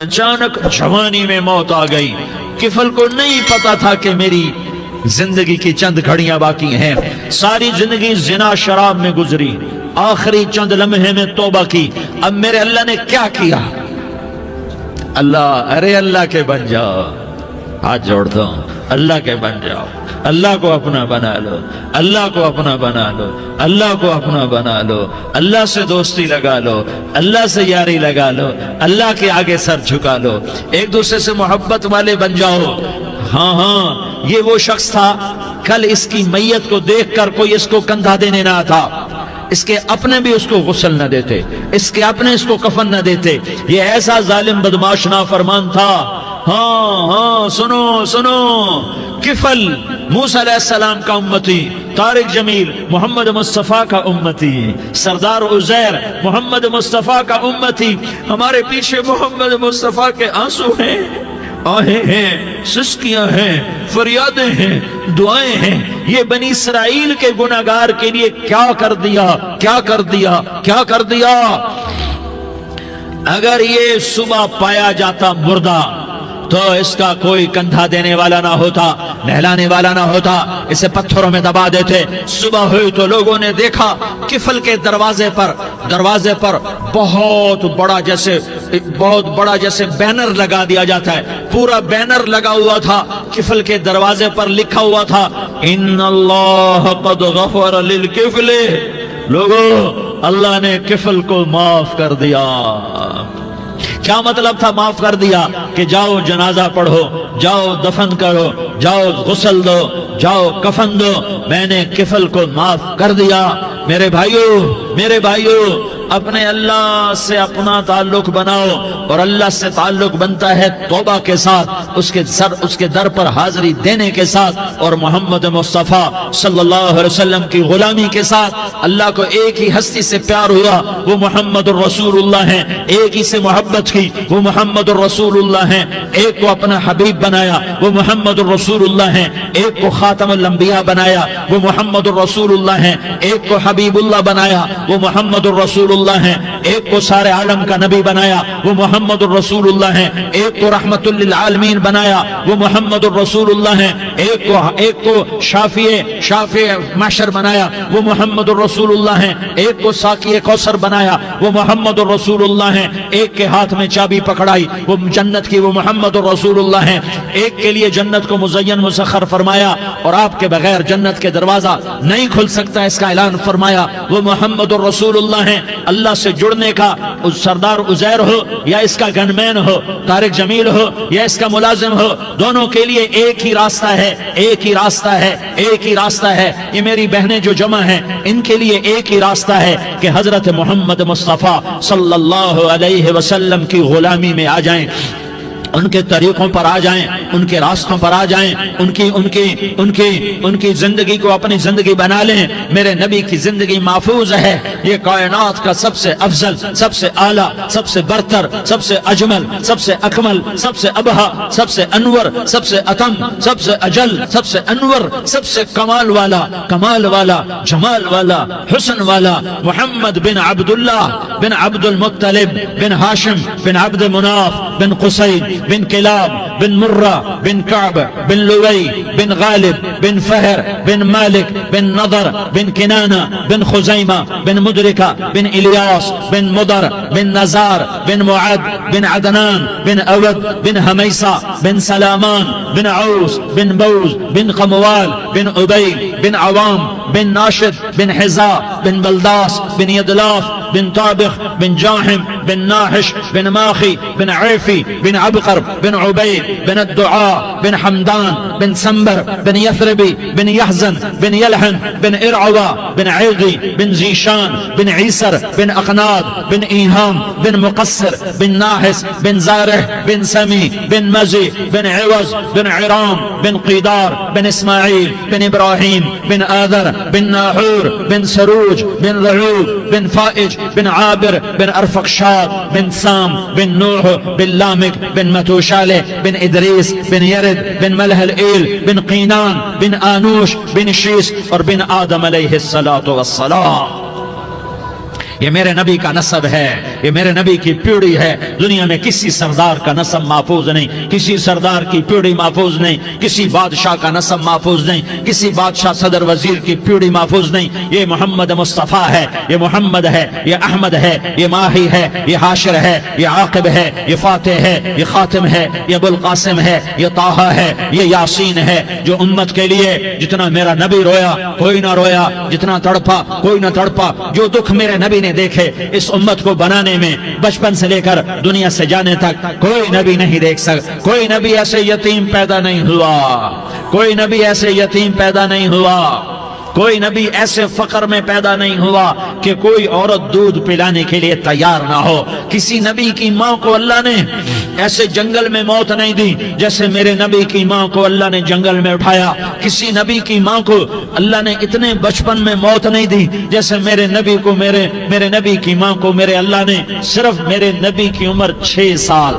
اچانک جوانی میں موت آ گئی. کفل کو نہیں پتا تھا کہ میری زندگی کی چند گھڑیاں باقی ہیں. ساری زندگی زنا شراب میں گزری, آخری چند لمحے میں توبہ کی. اب میرے اللہ نے کیا کیا؟ اللہ, ارے اللہ کے بن جاؤ, ہاتھ جوڑتا ہوں, اللہ کے بن جاؤ, اللہ کو اپنا بنا لو, اللہ کو اپنا بنا لو, اللہ کو اپنا بنا لو, اللہ سے دوستی لگا لو, اللہ سے یاری لگا لو, اللہ کے آگے سر جھکا لو, ایک دوسرے سے محبت والے بن جاؤ. ہاں ہاں, یہ وہ شخص تھا, کل اس کی میت کو دیکھ کر کوئی اس کو کندھا دینے نہ تھا, اس کے اپنے بھی اس کو غسل نہ دیتے, اس کے اپنے اس کو کفن نہ دیتے. یہ ایسا ظالم بدماش نافرمان تھا. ہاں ہاں, سنو سنو, کفل موسیٰ علیہ السلام کا امتی, طارق جمیل محمد مصطفیٰ کا امتی, سردار عزیر محمد مصطفیٰ کا امتی. ہمارے پیچھے محمد مصطفیٰ کے آنسو ہیں, آہیں ہیں, سسکیاں ہیں, فریادیں ہیں, دعائیں ہیں. یہ بنی اسرائیل کے گناہگار کے لیے کیا کر دیا, کیا کر دیا, کیا کر دیا. اگر یہ صبح پایا جاتا مردہ تو اس کا کوئی کندھا دینے والا نہ ہوتا, نہلانے والا نہ ہوتا, اسے پتھروں میں دبا دیتے. صبح ہوئی تو لوگوں نے دیکھا کفل کے دروازے پر بہت بڑا جیسے بینر لگا دیا جاتا ہے, پورا بینر لگا ہوا تھا. کفل کے دروازے پر لکھا ہوا تھا, ان اللہ قد غفر للکفل. لوگوں, اللہ نے کفل کو معاف کر دیا. کیا مطلب تھا معاف کر دیا؟ کہ جاؤ جنازہ پڑھو, جاؤ دفن کرو, جاؤ غسل دو, جاؤ کفن دو, میں نے کفل کو معاف کر دیا. میرے بھائیو, اپنے اللہ سے اپنا تعلق بناؤ, اور اللہ سے تعلق بنتا ہے توبہ کے ساتھ, اس کے در پر حاضری دینے کے ساتھ, اور محمد مصطفیٰ صلی اللہ علیہ وسلم کی غلامی کے ساتھ. اللہ کو ایک ہی ہستی سے پیار ہوا, وہ محمد الرسول اللہ ہیں. ایک ہی سے محبت کی, وہ محمد الرسول اللہ ہیں. ایک کو اپنا حبیب بنایا, وہ محمد الرسول اللہ ہیں. ایک کو خاتم الانبیاء بنایا, وہ محمد الرسول اللہ ہیں. ایک کو حبیب اللہ بنایا, وہ محمد الرسول اللہ ہیں. ایک کو سارے عالم کا نبی بنایا, وہ محمد الرسول اللہ ہیں. ایک کو رحمت للعالمین بنایا, وہ محمد الرسول اللہ ہیں. ایک کو شافع محشر بنایا, وہ محمد الرسول اللہ ہیں. ایک کو ساقی کوثر بنایا, وہ محمد الرسول اللہ ہیں. ایک کے ہاتھ میں چابی پکڑائی, وہ جنت کی, وہ محمد الرسول اللہ ہیں. ایک کے لیے جنت کو مزین مسخر فرمایا, اور آپ کے بغیر جنت کے دروازہ نہیں کھل سکتا, اس کا اعلان فرمایا, وہ محمد الرسول اللہ ہیں. اللہ سے جڑنے کا سردار عزیر ہو یا اس کا گنمین ہو, طارق جمیل ہو یا اس کا ملازم ہو, دونوں کے لیے ایک ہی راستہ ہے, ایک ہی راستہ ہے, ایک ہی راستہ ہے. یہ میری بہنیں جو جمع ہیں, ان کے لیے ایک ہی راستہ ہے کہ حضرت محمد مصطفیٰ صلی اللہ علیہ وسلم کی غلامی میں آ جائیں, ان کے طریقوں پر آ جائیں, ان کے راستوں پر آ جائیں, ان کی زندگی کو اپنی زندگی بنا لیں. میرے نبی کی زندگی محفوظ ہے. یہ کائنات کا سب سے افضل, سب سے اعلیٰ, سب سے برتر, سب سے اجمل, سب سے اکمل, سب سے ابہا, سب سے انور, سب سے اتم, سب سے اجل, سب سے انور, سب سے کمال والا, جمال والا, حسن والا, محمد بن عبداللہ بن عبد المطلب بن ہاشم بن عبد مناف بن قصید بن کلاب بن مرہ بن کعب بن لوی بن غالب بن فہر بن مالک بن نضر بن کنانہ بن خزیمہ بن مدرکہ بن الیاس بن مدر بن نزار بن معد بن عدنان بن اود بن حمیسہ بن سلامان بن عوس بن بوز بن قموال بن عبی بن عوام بن ناشد بن حزا بن بلداس بن یدلاف بن طابخ بن جاحم بن ناحش بن ماخی بن عیفی بن عبقر بن عبید بن الدعاء بن حمدان بن سنبر بن یثربی بن یحزن بن یلحن بن ارعوا بن عیغی بن زیشان بن عیسر بن اقناد بن ایہام بن مقصر بن ناحس بن زارح بن سمی بن مزی بن عوض بن عرام بن قیدار بن اسماعیل بن ابراہیم بن آذر بن ناحور بن سروج بن رعوب بن فائج بن عابر بن ارفقشاد بن سام بن نوح بن لامک بن متوشالہ بن ادریس بن یرد بن ملح الایل بن قینان بن آنوش بن شیس اور بن آدم علیہ الصلاۃ والسلام. یہ میرے نبی کا نسب ہے، یہ میرے نبی کی پیڑھی ہے۔ دنیا میں کسی سردار کا نسب محفوظ نہیں، کسی سردار کی پیڑھی محفوظ نہیں، کسی بادشاہ کا نسب محفوظ نہیں، کسی بادشاہ صدر وزیر کی پیڑھی محفوظ نہیں۔ یہ محمد مصطفیٰ ہے، یہ محمد ہے، یہ احمد ہے، یہ ماہی ہے، یہ حاشر ہے، یہ عاقب ہے، یہ فاتح ہے، یہ خاتم ہے، یہ ابو القاسم ہے، یہ طٰہٰ ہے، یہ یاسین ہے۔ جو امت کے لیے جتنا میرا نبی رویا کوئی نہ رویا، جتنا تڑپا کوئی نہ تڑپا، جو دکھ میرے نبی نے دیکھے اس امت کو بنانے میں، بچپن سے لے کر دنیا سے جانے تک کوئی نبی نہیں دیکھ سکتا۔ کوئی نبی ایسے یتیم پیدا نہیں ہوا، کوئی نبی ایسے یتیم پیدا نہیں ہوا، کوئی نبی ایسے فقر میں پیدا نہیں ہوا کہ کوئی عورت دودھ پلانے کے لیے تیار نہ ہو۔ کسی نبی کی ماں کو اللہ نے ایسے جنگل میں موت نہیں دی جیسے میرے نبی کی ماں کو اللہ نے جنگل میں اٹھایا۔ کسی نبی کی ماں کو اللہ نے اتنے بچپن میں موت نہیں دی جیسے میرے نبی کو، میرے نبی کی ماں کو میرے اللہ نے صرف میرے نبی کی عمر 6 سال،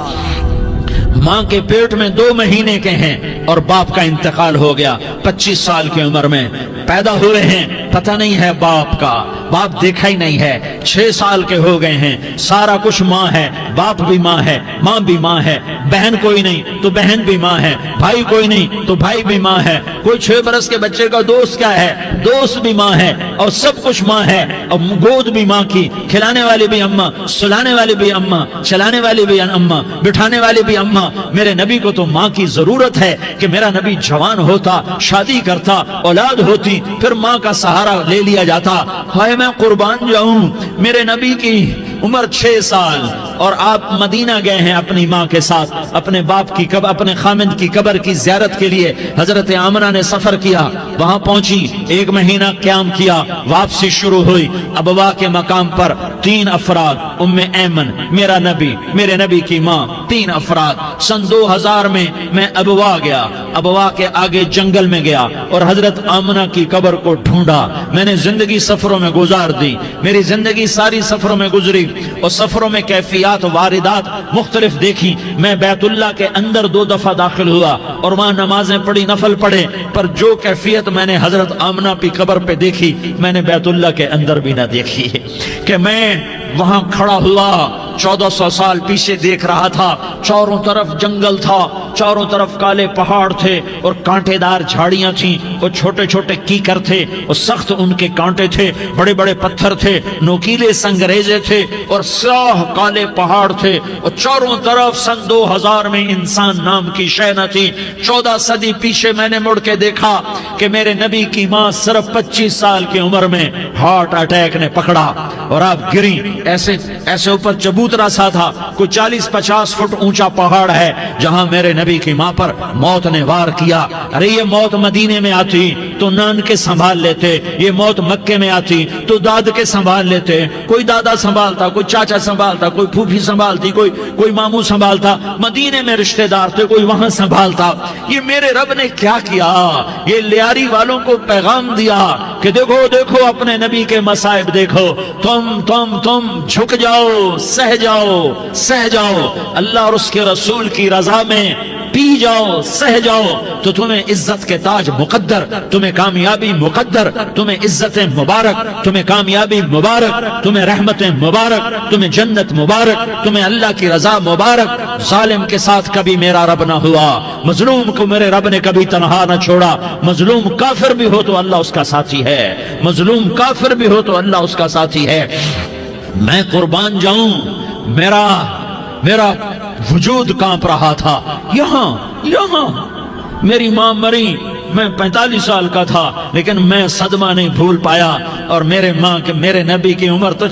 ماں کے پیٹ میں 2 مہینے کے ہیں اور باپ کا انتقال ہو گیا 25 سال کی عمر میں پیدا ہوئے ہیں، پتہ نہیں ہے باپ کا، باپ دیکھا ہی نہیں ہے، 6 سال کے ہو گئے ہیں، سارا کچھ ماں ہے، باپ بھی ماں ہے، ماں بھی ماں ہے، بہن کوئی نہیں تو بہن بھی ماں ہے، بھائی کوئی نہیں تو بھائی بھی ماں ہے، کوئی 6 برس کے بچے کا دوست کیا ہے، دوست بھی ماں ہے، اور سب کچھ ماں ہے، اور گود بھی ماں کی، کھلانے والی بھی اماں، سلانے والی بھی اماں، چلانے والی بھی اماں، بٹھانے والی بھی اماں۔ میرے نبی کو تو ماں کی ضرورت ہے کہ میرا نبی جوان ہوتا، شادی کرتا، اولاد ہوتی، پھر ماں کا سہارا لے لیا جاتا۔ ہائے میں قربان جاؤں، میرے نبی کی عمر 6 سال اور آپ مدینہ گئے ہیں اپنی ماں کے ساتھ، اپنے باپ کی قبر، اپنے خامند کی قبر کی زیارت کے لیے حضرت آمنہ نے سفر کیا، وہاں پہنچی، 1 مہینہ قیام کیا، واپسی شروع ہوئی۔ ابوا کے مقام پر 3 افراد، ام ایمن، میرا نبی، میرے نبی کی ماں، 3 افراد۔ سن 2000 میں ابوا گیا، ابوا کے آگے جنگل میں گیا اور حضرت آمنہ کی قبر کو ڈھونڈا۔ میں نے زندگی سفروں میں گزار دی، میری زندگی ساری سفروں میں گزری، اور سفروں میں کیفیات واردات مختلف دیکھی۔ میں بیت اللہ کے اندر 2 دفعہ داخل ہوا اور وہاں نمازیں پڑھی، نفل پڑھے، پر جو کیفیت میں نے حضرت آمنہ کی قبر پہ دیکھی میں نے بیت اللہ کے اندر بھی نہ دیکھی، کہ میں وہاں کھڑا ہوا 1400 سال پیچھے دیکھ رہا تھا، چاروں طرف جنگل تھا، چاروں طرف کالے پہاڑ تھے اور کانٹے دار جھاڑیاں تھیں، اور چھوٹے چھوٹے کیکر تھے اور سخت ان کے کانٹے تھے، بڑے بڑے پتھر تھے، نوکیلے سنگریزے تھے اور سیاہ کالے پہاڑ تھے، اور چاروں طرف سن 2000 میں انسان نام کی شے نہ تھی۔ 14 صدی پیچھے میں نے مڑ کے دیکھا کہ میرے نبی کی ماں صرف 25 سال کی عمر میں ہارٹ اٹیک نے پکڑا اور آپ گری، ایسے اوپر چبوترا سا تھا، کوئی 40-50 فٹ اونچا پہاڑ ہے جہاں میرے نبی کی ماں پر موت نے وار کیا۔ ارے یہ موت مدینے میں آتی تو نان کے سنبھال لیتے، یہ موت مکے میں آتی تو داد کے سنبھال لیتے، کوئی دادا سنبھالتا، کوئی چاچا سنبھالتا، کوئی پھوپھی سنبھالتی، کوئی ماموں سنبھالتا، مدینے میں رشتہ دار تھے کوئی وہاں سنبھالتا۔ یہ میرے رب نے کیا کیا؟ یہ لیاری والوں کو پیغام دیا کہ دیکھو دیکھو اپنے نبی کے مصائب دیکھو، تم جھک جاؤ، سہ جاؤ، اللہ اور اس کے رسول کی رضا میں پی جاؤ، سہ جاؤ، تو تمہیں عزت کے تاج مقدر، تمہیں کامیابی مقدر، تمہیں عزت مبارک، تمہیں کامیابی مبارک، تمہیں رحمت مبارک، تمہیں جنت مبارک، تمہیں اللہ کی رضا مبارک۔ ظالم کے ساتھ کبھی میرا رب نہ ہوا، مظلوم کو میرے رب نے کبھی تنہا نہ چھوڑا۔ مظلوم کافر بھی ہو تو اللہ اس کا ساتھی ہے، مظلوم کافر بھی ہو تو اللہ اس کا ساتھی ہے۔ میں قربان جاؤں، میرا وجود کانپ رہا تھا۔ یہاں میری ماں مری، میں 45 سال کا تھا، لیکن میں صدمہ نہیں بھول پایا، اور میرے نبی کی عمر تو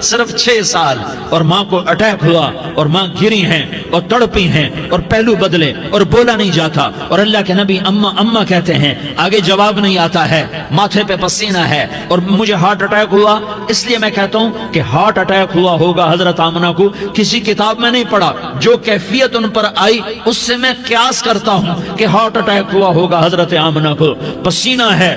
صرف 6 سال، اور ماں کو اٹیک ہوا اور ماں گری ہیں اور تڑپی ہیں اور پہلو بدلے اور بولا نہیں جاتا، اور اللہ کے نبی اماں کہتے ہیں، آگے جواب نہیں آتا ہے، ماتھے پہ پسینہ ہے، اور مجھے ہارٹ اٹیک ہوا۔ اس لیے میں کہتا ہوں کہ ہارٹ اٹیک ہوا ہوگا حضرت آمنہ کو، کسی کتاب میں نہیں پڑھا، جو کیفیت ان پر آئی اس سے میں قیاس کرتا ہوں کہ ہارٹ اٹیک ہوا ہوگا حضرت آمنہ کو۔ پسینہ ہے،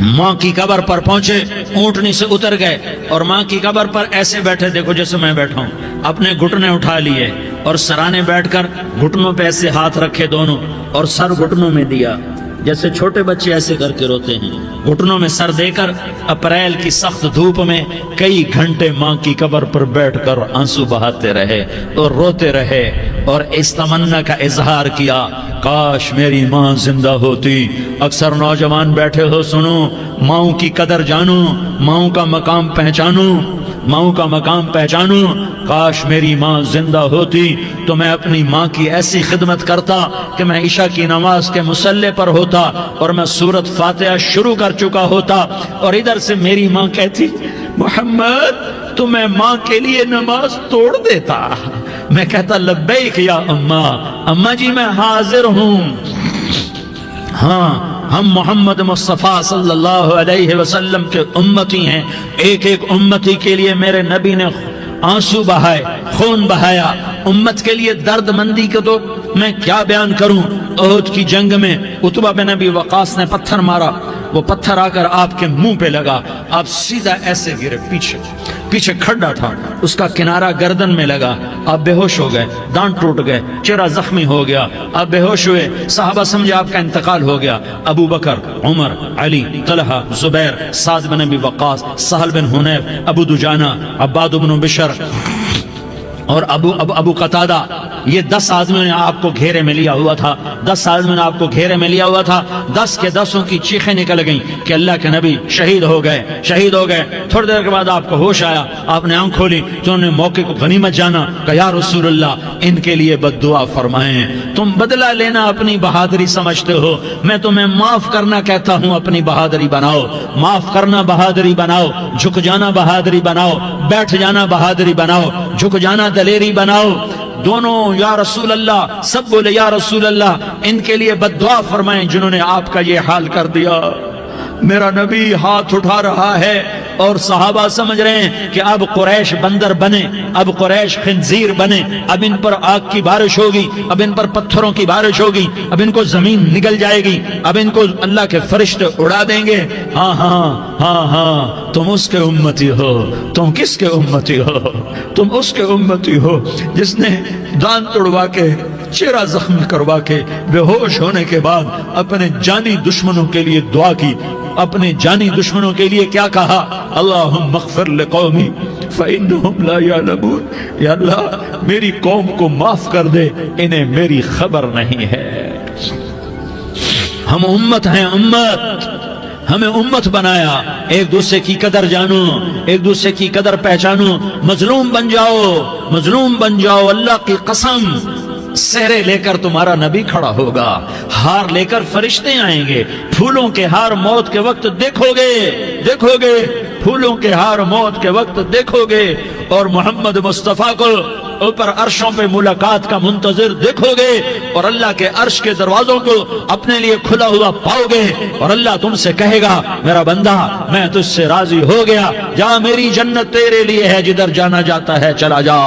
ماں کی قبر پر پہنچے، اونٹنی سے اتر گئے اور ماں کی قبر پر ایسے بیٹھے، دیکھو جیسے میں بیٹھا ہوں، اپنے گھٹنے اٹھا لیے اور سرانے بیٹھ کر گھٹنوں پہ ایسے ہاتھ رکھے دونوں اور سر گھٹنوں میں دیا، جیسے چھوٹے بچے ایسے کر کے روتے ہیں، گھٹنوں میں سر دے کر اپریل کی سخت دھوپ میں کئی گھنٹے ماں کی قبر پر بیٹھ کر آنسو بہاتے رہے اور روتے رہے اور اس تمنا کا اظہار کیا، کاش میری ماں زندہ ہوتی۔ اکثر نوجوان بیٹھے ہو، سنو، ماؤں کی قدر جانو، ماؤں کا مقام پہچانو، ماؤں کا مقام پہچانو۔ کاش میری ماں زندہ ہوتی تو میں اپنی ماں کی ایسی خدمت کرتا کہ میں عشاء کی نماز کے مصلی پر ہوتا اور میں سورۃ فاتحہ شروع کر چکا ہوتا اور ادھر سے میری ماں کہتی، محمد تو میں ماں کے لیے نماز توڑ دیتا۔ میں کہتا، لبیک یا اماں، اماں جی میں حاضر ہوں۔ ہاں، ہم محمد مصطفیٰ صلی اللہ علیہ وسلم کے امتی ہیں، ایک ایک امتی کے لیے میرے نبی نے آنسو بہائے، خون بہایا، امت کے لیے درد مندی کو تو میں کیا بیان کروں۔ احد کی جنگ میں عتبہ بن ابی وقاص نے پتھر مارا، وہ پتھر آ کر آپ کے منہ پہ لگا، آپ سیدھا ایسے گرے، پیچھے کھڈا تھا، اس کا کنارہ گردن میں لگا، آپ بے ہوش ہو گئے، دانت ٹوٹ گئے، چہرہ زخمی ہو گیا، آپ بے ہوش ہوئے، صحابہ سمجھے آپ کا انتقال ہو گیا۔ ابو بکر، عمر، علی، طلحہ، زبیر، سعد بن ابی وقاص، سہل بن حنیف، ابو دجانہ، عباد بن بشر اور ابو قتادہ، یہ 10 آدمیوں نے آپ کو گھیرے میں لیا ہوا تھا، 10 آدمیوں نے آپ کو گھیرے میں لیا ہوا تھا، 10 کے 10 کی چیخیں نکل گئیں کہ اللہ کے نبی شہید ہو گئے، شہید ہو گئے۔ تھوڑی دیر کے بعد آپ کو ہوش آیا، آپ نے آنکھ کھولی تو انہوں نے موقع کو غنیمت جانا کہ یا رسول اللہ ان کے لیے بد دعا فرمائیں، تم بدلہ لینا اپنی بہادری سمجھتے ہو، میں تمہیں معاف کرنا کہتا ہوں، اپنی بہادری بناؤ، معاف کرنا بہادری بناؤ، جھک جانا بہادری بناؤ، بیٹھ جانا بہادری بناؤ، جھک جانا دلیری بناؤ۔ دونوں یا رسول اللہ، سب بولے یا رسول اللہ، ان کے لیے بد دعا فرمائیں جنہوں نے آپ کا یہ حال کر دیا۔ میرا نبی ہاتھ اٹھا رہا ہے اور صحابہ سمجھ رہے ہیں کہ اب قریش بندر بنے، اب قریش خنزیر بنے، اب ان پر آگ کی بارش ہوگی، اب ان پر پتھروں کی بارش ہوگی، اب ان کو زمین نگل جائے گی، اب ان کو اللہ کے فرشتے اڑا دیں گے۔ ہاں ہاں ہاں ہاں، تم اس کے امتی ہو۔ تم کس کے امتی ہو؟ تم اس کے امتی ہو جس نے دانت توڑوا کے، چہرہ زخمی کروا کے، بے ہوش ہونے کے بعد اپنے جانی دشمنوں کے لیے دعا کی، اپنے جانی دشمنوں کے لیے کیا کہا؟ اللہم اغفر لقومی فإنہم لا یعلمون، یا اللہ میری قوم کو معاف کر دے، انہیں میری خبر نہیں ہے۔ ہم امت ہیں، امت، ہمیں امت بنایا، ایک دوسرے کی قدر جانو، ایک دوسرے کی قدر پہچانو، مظلوم بن جاؤ، مظلوم بن جاؤ، اللہ کی قسم سہرے لے کر تمہارا نبی کھڑا ہوگا، ہار لے کر فرشتے آئیں گے، پھولوں کے ہار موت کے وقت دیکھو گے، دیکھو گے، پھولوں کے ہار موت کے وقت دیکھو گے، اور محمد مصطفیٰ کو اوپر عرشوں پہ ملاقات کا منتظر دیکھو گے، اور اللہ کے عرش کے دروازوں کو اپنے لیے کھلا ہوا پاؤ گے، اور اللہ تم سے کہے گا میرا بندہ میں تجھ سے راضی ہو گیا، جا میری جنت تیرے لیے ہے، جدھر جانا جاتا ہے چلا جا۔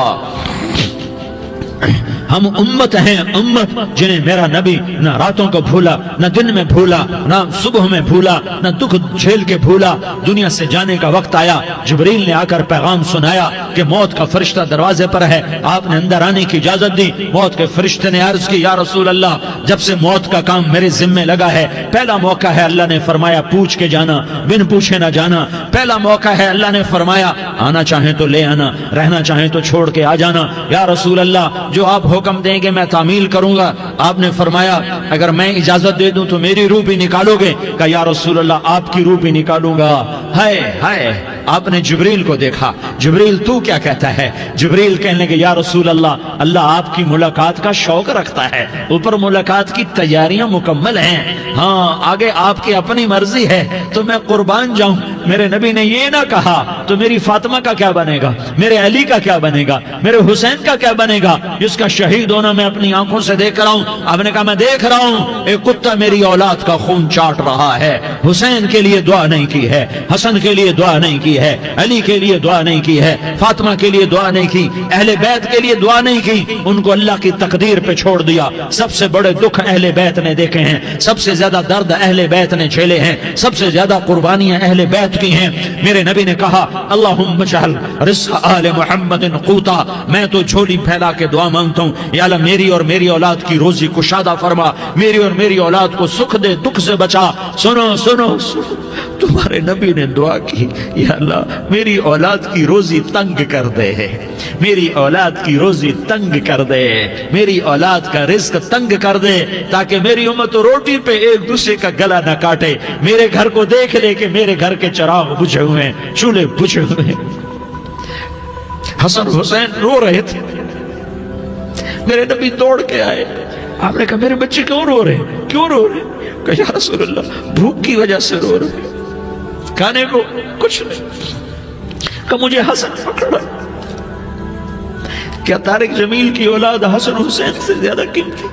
ہم امت ہیں، امت جنہیں میرا نبی نہ راتوں کو بھولا، نہ دن میں بھولا، نہ صبح میں بھولا، نہ دکھ جھیل کے بھولا۔ دنیا سے جانے کا وقت آیا، جبریل نے آ کر پیغام سنایا کہ موت کا فرشتہ دروازے پر ہے، آپ نے اندر آنے کی اجازت دی۔ موت کے فرشتے نے عرض کی، یا رسول اللہ جب سے موت کا کام میرے ذمے لگا ہے، پہلا موقع ہے، اللہ نے فرمایا پوچھ کے جانا، بن پوچھے نہ جانا، پہلا موقع ہے، اللہ نے فرمایا آنا چاہیں تو لے آنا، رہنا چاہیں تو چھوڑ کے آ جانا۔ یا رسول اللہ جو آپ حکم دیں گے میں تعمیل کروں گا۔ آپ نے فرمایا اگر میں اجازت دے دوں تو میری روح بھی نکالو گے؟ کہا یا رسول اللہ آپ کی روح بھی نکالوں گا۔ ہائے ہائے، آپ نے جبریل کو دیکھا، جبریل تو کیا کہتا ہے؟ جبریل کہنے لگے یا رسول اللہ، اللہ آپ کی ملاقات کا شوق رکھتا ہے، اوپر ملاقات کی تیاریاں مکمل ہیں، ہاں آگے آپ کی اپنی مرضی ہے تو میں قربان جاؤں۔ میرے نبی نے یہ نہ کہا تو میری فاطمہ کا کیا بنے گا، میرے علی کا کیا بنے گا، میرے حسین کا کیا بنے گا جس کا شہید ہونا میں اپنی آنکھوں سے دیکھ رہا ہوں۔ آپ نے کہا میں دیکھ رہا ہوں ایک کتا میری اولاد کا خون چاٹ رہا ہے، حسین کے لیے دعا نہیں کی ہے، حسن کے لیے دعا نہیں کی کی ہے, علی کے لیے دعا نہیں کی ہے, فاطمہ کے لیے دعا نہیں کی, اہل بیت کے لیے دعا نہیں کی, ان کو اللہ کی تقدیر پہ چھوڑ دیا. سب سے بڑے دکھ اہل بیت نے دیکھے ہیں, سب سے زیادہ درد اہل بیت نے جھیلے ہیں, سب سے زیادہ قربانیاں اہل بیت کی ہیں. میرے نبی نے کہا اللہم اجعل رزق آل محمد قوتا, میں تو جھولی پھیلا کے دعا مانگتا ہوں, یا اللہ میری اور میری اولاد کی روزی کشادہ فرما, میری اور میری اولاد کو سکھ دے, دکھ سے بچا. سنو سنو سنو, تمہارے نبی نے دعا کی, یا اللہ میری اولاد کی روزی تنگ کر دے, میری اولاد کی روزی تنگ کر دے, میری اولاد کا رزق تنگ کر دے, تاکہ میری امت روٹی پہ ایک دوسرے کا گلا نہ کاٹے. میرے گھر کو دیکھ لے کہ میرے گھر کے چراغ بجھے ہوئے ہیں, چولہے بجھے ہوئے ہیں. حسن حسین رو رہے تھے, میرے نبی دوڑ کے آئے. آپ نے کہا میرے بچے کیوں رو رہے ہیں, کیوں رو رہے ہیں؟ کہا یا رسول اللہ بھوک کی وجہ سے رو رہے ہیں, کھانے کو کچھ نہیں. کہ مجھے حسن پکڑا. کیا طارق جمیل کی اولاد حسن حسین سے زیادہ قیمتی؟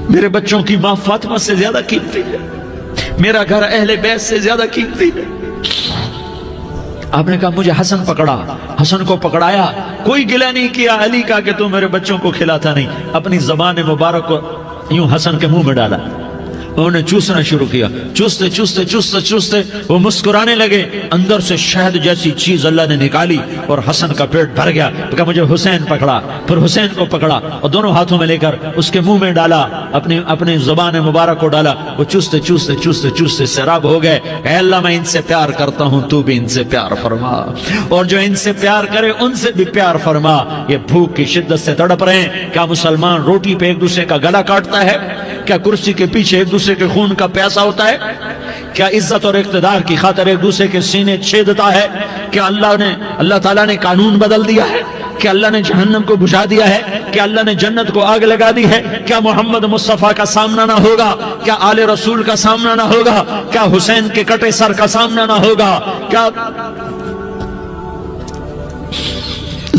میرے بچوں کی ماں فاطمہ سے زیادہ قیمتی ہے, میرا گھر اہل بیت سے زیادہ قیمتی ہے. آپ نے کہا مجھے حسن پکڑا. حسن کو پکڑایا, کوئی گلہ نہیں کیا علی کا کہ تو میرے بچوں کو کھلاتا نہیں. اپنی زبان مبارک کو یوں حسن کے منہ میں ڈالا, انہوں نے چوسنا شروع کیا. چوستے چوستے چوستے چوستے وہ مسکرانے لگے. اندر سے شہد جیسی چیز اللہ نے نکالی اور حسن کا پیٹ بھر گیا. کہا مجھے حسین پکڑا. پھر حسین کو پکڑا اور دونوں ہاتھوں میں لے کر اس کے منہ میں ڈالا, اپنی زبان مبارک کو ڈالا. وہ چوستے چوستے چوستے چوستے سیراب ہو گئے. اے اللہ میں ان سے پیار کرتا ہوں, تو بھی ان سے پیار فرما, اور جو ان سے پیار کرے ان سے بھی پیار فرما. یہ بھوک کی شدت سے تڑپ رہے ہیں. کیا مسلمان روٹی پہ ایک دوسرے کا گلا کاٹتا ہے؟ کیا کرسی کے پیچھے ایک دوسرے کے خون کا پیاسا ہوتا ہے؟ کیا عزت اور اقتدار کی خاطر ایک دوسرے کے سینے چھیدتا ہے؟ کیا اللہ تعالیٰ نے قانون بدل دیا ہے؟ کیا اللہ نے جہنم کو بجھا دیا ہے؟ کیا اللہ نے جنت کو آگ لگا دی ہے؟ کیا محمد مصطفیٰ کا سامنا نہ ہوگا؟ کیا آل رسول کا سامنا نہ ہوگا؟ کیا حسین کے کٹے سر کا سامنا نہ ہوگا؟ کیا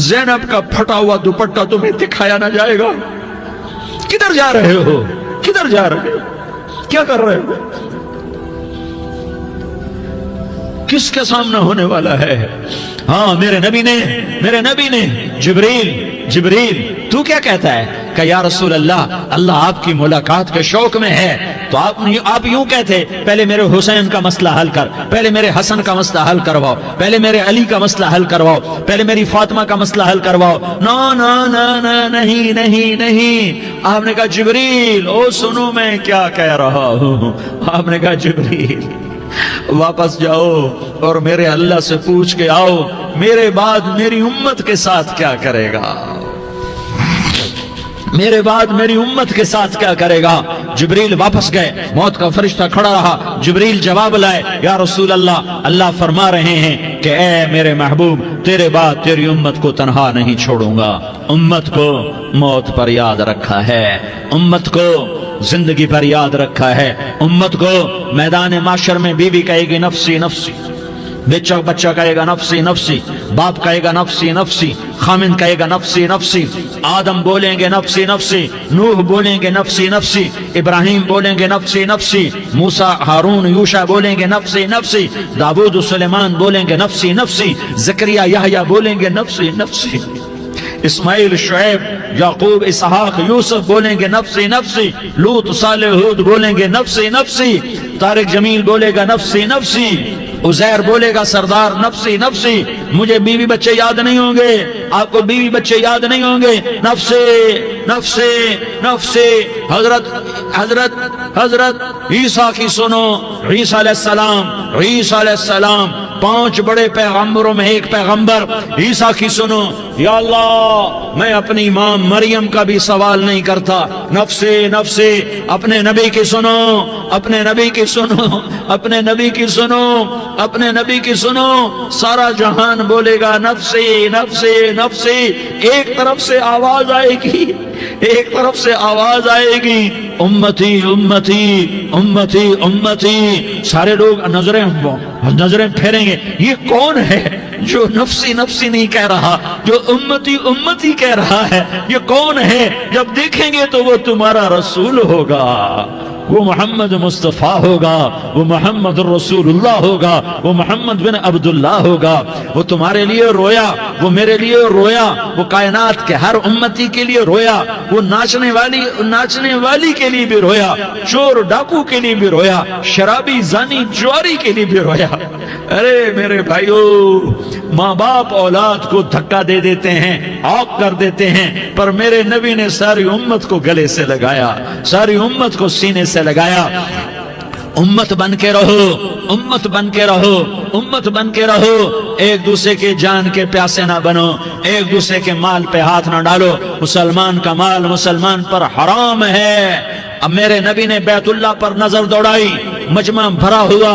زینب کا پھٹا ہوا دوپٹہ تمہیں دکھایا نہ جائے گا؟ کدھر جا رہے ہو؟ کدھر جا رہے ہو؟ کیا کر رہے ہو؟ کس کے سامنا ہونے والا ہے؟ ہاں میرے نبی نے جبریل تو کیا کہتا ہے کہ یا رسول اللہ آپ کی ملاقات کے شوق میں ہے. تو آپ یوں کہتے پہلے میرے حسین کا مسئلہ حل کر, پہلے میرے حسن کا مسئلہ حل کرواؤ, پہلے میرے علی کا مسئلہ حل کرواؤ, پہلے میری فاطمہ کا مسئلہ حل کرواؤ. نہیں. آپ نے کہا جبریل سنو میں کیا کہہ رہا ہوں. آپ نے کہا جبریل واپس جاؤ اور میرے اللہ سے پوچھ کے آؤ میرے بعد میری امت کے ساتھ کیا کرے گا, میرے بعد میری امت کے ساتھ کیا کرے گا. جبریل واپس گئے, موت کا فرشتہ کھڑا رہا. جبریل جواب لائے, یا رسول اللہ فرما رہے ہیں کہ اے میرے محبوب تیرے بعد تیری امت کو تنہا نہیں چھوڑوں گا. امت کو موت پر یاد رکھا ہے, امت کو زندگی پر یاد رکھا ہے, امت کو میدان معاشر میں بیوی کہے گی نفسی نفسی, بچہ کہے گا نفسی نفسی, باپ کہے گا نفسی نفسی, خامن کہے گا نفسی نفسی, آدم بولیں گے نفسی نفسی, نوح بولیں گے نفسی نفسی, ابراہیم بولیں گے نفسی نفسی, موسیٰ ہارون یوشع بولیں گے نفسی نفسی, داؤد سلیمان بولیں گے نفسی نفسی, زکریا یحییٰ بولیں گے نفسی نفسی, اسماعیل شعیب یعقوب اسحاق یوسف بولیں گے نفسی نفسی, لوط صالح ہود بولیں گے نفسی نفسی, طارق جمیل بولے گا نفسی نفسی, عزیر بولے گا سردار نفسی نفسی. مجھے بیوی بچے یاد نہیں ہوں گے, آپ کو بیوی بچے یاد نہیں ہوں گے. نفسی نفسی نفسی. حضرت عیسیٰ کی سنو, عیسیٰ علیہ السلام 5 بڑے پیغمبروں میں ایک پیغمبر عیسیٰ کی سنو. یا اللہ میں اپنی ماں مریم کا بھی سوال نہیں کرتا, نفسی نفسی. اپنے نبی کی سنو, اپنے نبی کی سنو, اپنے نبی کی سنو, اپنے نبی کی سنو. سارا جہان بولے گا نفسی نفسی نفسی. ایک طرف سے آواز آئے گی, ایک طرف سے آواز آئے گی امتی امتی امتی امتی. سارے لوگ نظریں پھیریں گے, یہ کون ہے, جو نفسی نفسی نہیں کہہ رہا، جو امتی امتی کہہ رہا ہے، یہ کون ہے؟ جب دیکھیں گے تو وہ تمہارا رسول ہوگا، وہ محمد مصطفیٰ ہوگا، وہ محمد رسول اللہ ہوگا، وہ محمد بن عبداللہ ہوگا۔ وہ تمہارے لیے رویا، وہ میرے لیے رویا، وہ کائنات کے ہر امتی کے لیے رویا، وہ ناچنے والی کے لیے بھی رویا، چور ڈاکو کے لیے بھی رویا، شرابی زانی جواری کے لیے بھی رویا۔ ارے میرے بھائیو، ماں باپ اولاد کو دھکا دے دیتے ہیں، عوق کر دیتے ہیں، پر میرے نبی نے ساری امت کو گلے سے لگایا، ساری امت کو سینے سے لگایا۔ امت بن کے رہو، امت بن کے رہو، امت بن کے رہو، ایک دوسرے کے جان کے پیاسے نہ بنو، ایک دوسرے کے مال پہ ہاتھ نہ ڈالو۔ مسلمان کا مال مسلمان پر حرام ہے۔ اب میرے نبی نے بیت اللہ پر نظر دوڑائی، مجمع بھرا ہوا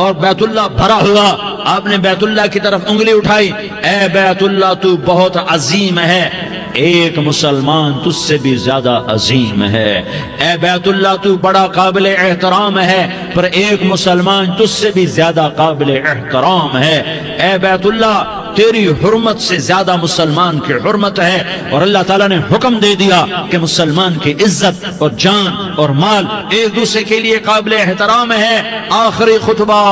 اور بیت اللہ بھرا ہوا، آپ نے بیت اللہ کی طرف انگلی اٹھائی، اے بیت اللہ تو بہت عظیم ہے، ایک مسلمان تجھ سے بھی زیادہ عظیم ہے، اے بیت اللہ تو بڑا قابل احترام ہے، پر ایک مسلمان تجھ سے بھی زیادہ قابل احترام ہے، اے بیت اللہ تیری حرمت سے زیادہ مسلمان کی حرمت ہے۔ اور اللہ تعالیٰ نے حکم دے دیا کہ مسلمان کی عزت اور جان اور مال ایک دوسرے کے لیے قابل احترام ہے۔ آخری خطبہ،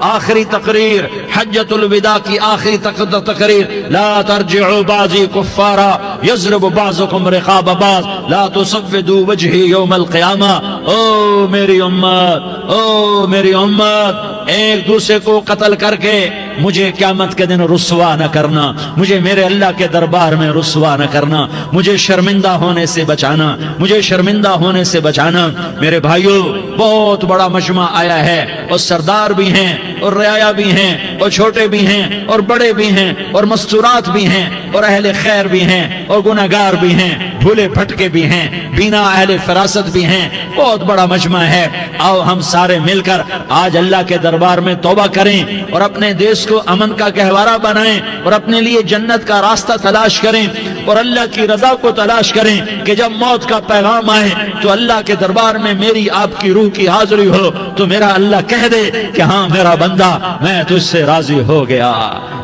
آخری تقریر، حجۃ الوداع کی آخری تقریر، لا ترجعوا بعضی کفارا یضرب بعضکم رقاب بعض لا تسودوا وجہی یوم القیامہ۔ او میری امت، او میری امت، ایک دوسرے کو قتل کر کے مجھے قیامت کے دن رسوا نہ کرنا، مجھے میرے اللہ کے دربار میں رسوا نہ کرنا، مجھے شرمندہ ہونے سے بچانا، مجھے شرمندہ ہونے سے بچانا۔ میرے بھائیو، بہت بڑا مجمع آیا ہے، اور سردار بھی ہیں اور رعایا بھی ہیں اور چھوٹے بھی ہیں اور بڑے بھی ہیں اور مستورات بھی ہیں اور اہل خیر بھی ہیں اور گناہگار بھی ہیں، بھولے بھٹکے بھی ہیں، بینا اہل فراست بھی ہیں، بہت بڑا مجمع ہے۔ آؤ ہم سارے مل کر آج اللہ کے دربار میں توبہ کریں اور اپنے دیش کو امن کا گہوارہ بنائیں اور اپنے لیے جنت کا راستہ تلاش کریں اور اللہ کی رضا کو تلاش کریں کہ جب موت کا پیغام آئے تو اللہ کے دربار میں میری آپ کی روح کی حاضری ہو تو میرا اللہ کہہ دے کہ ہاں میرا بندہ، میں تجھ سے راضی ہو گیا،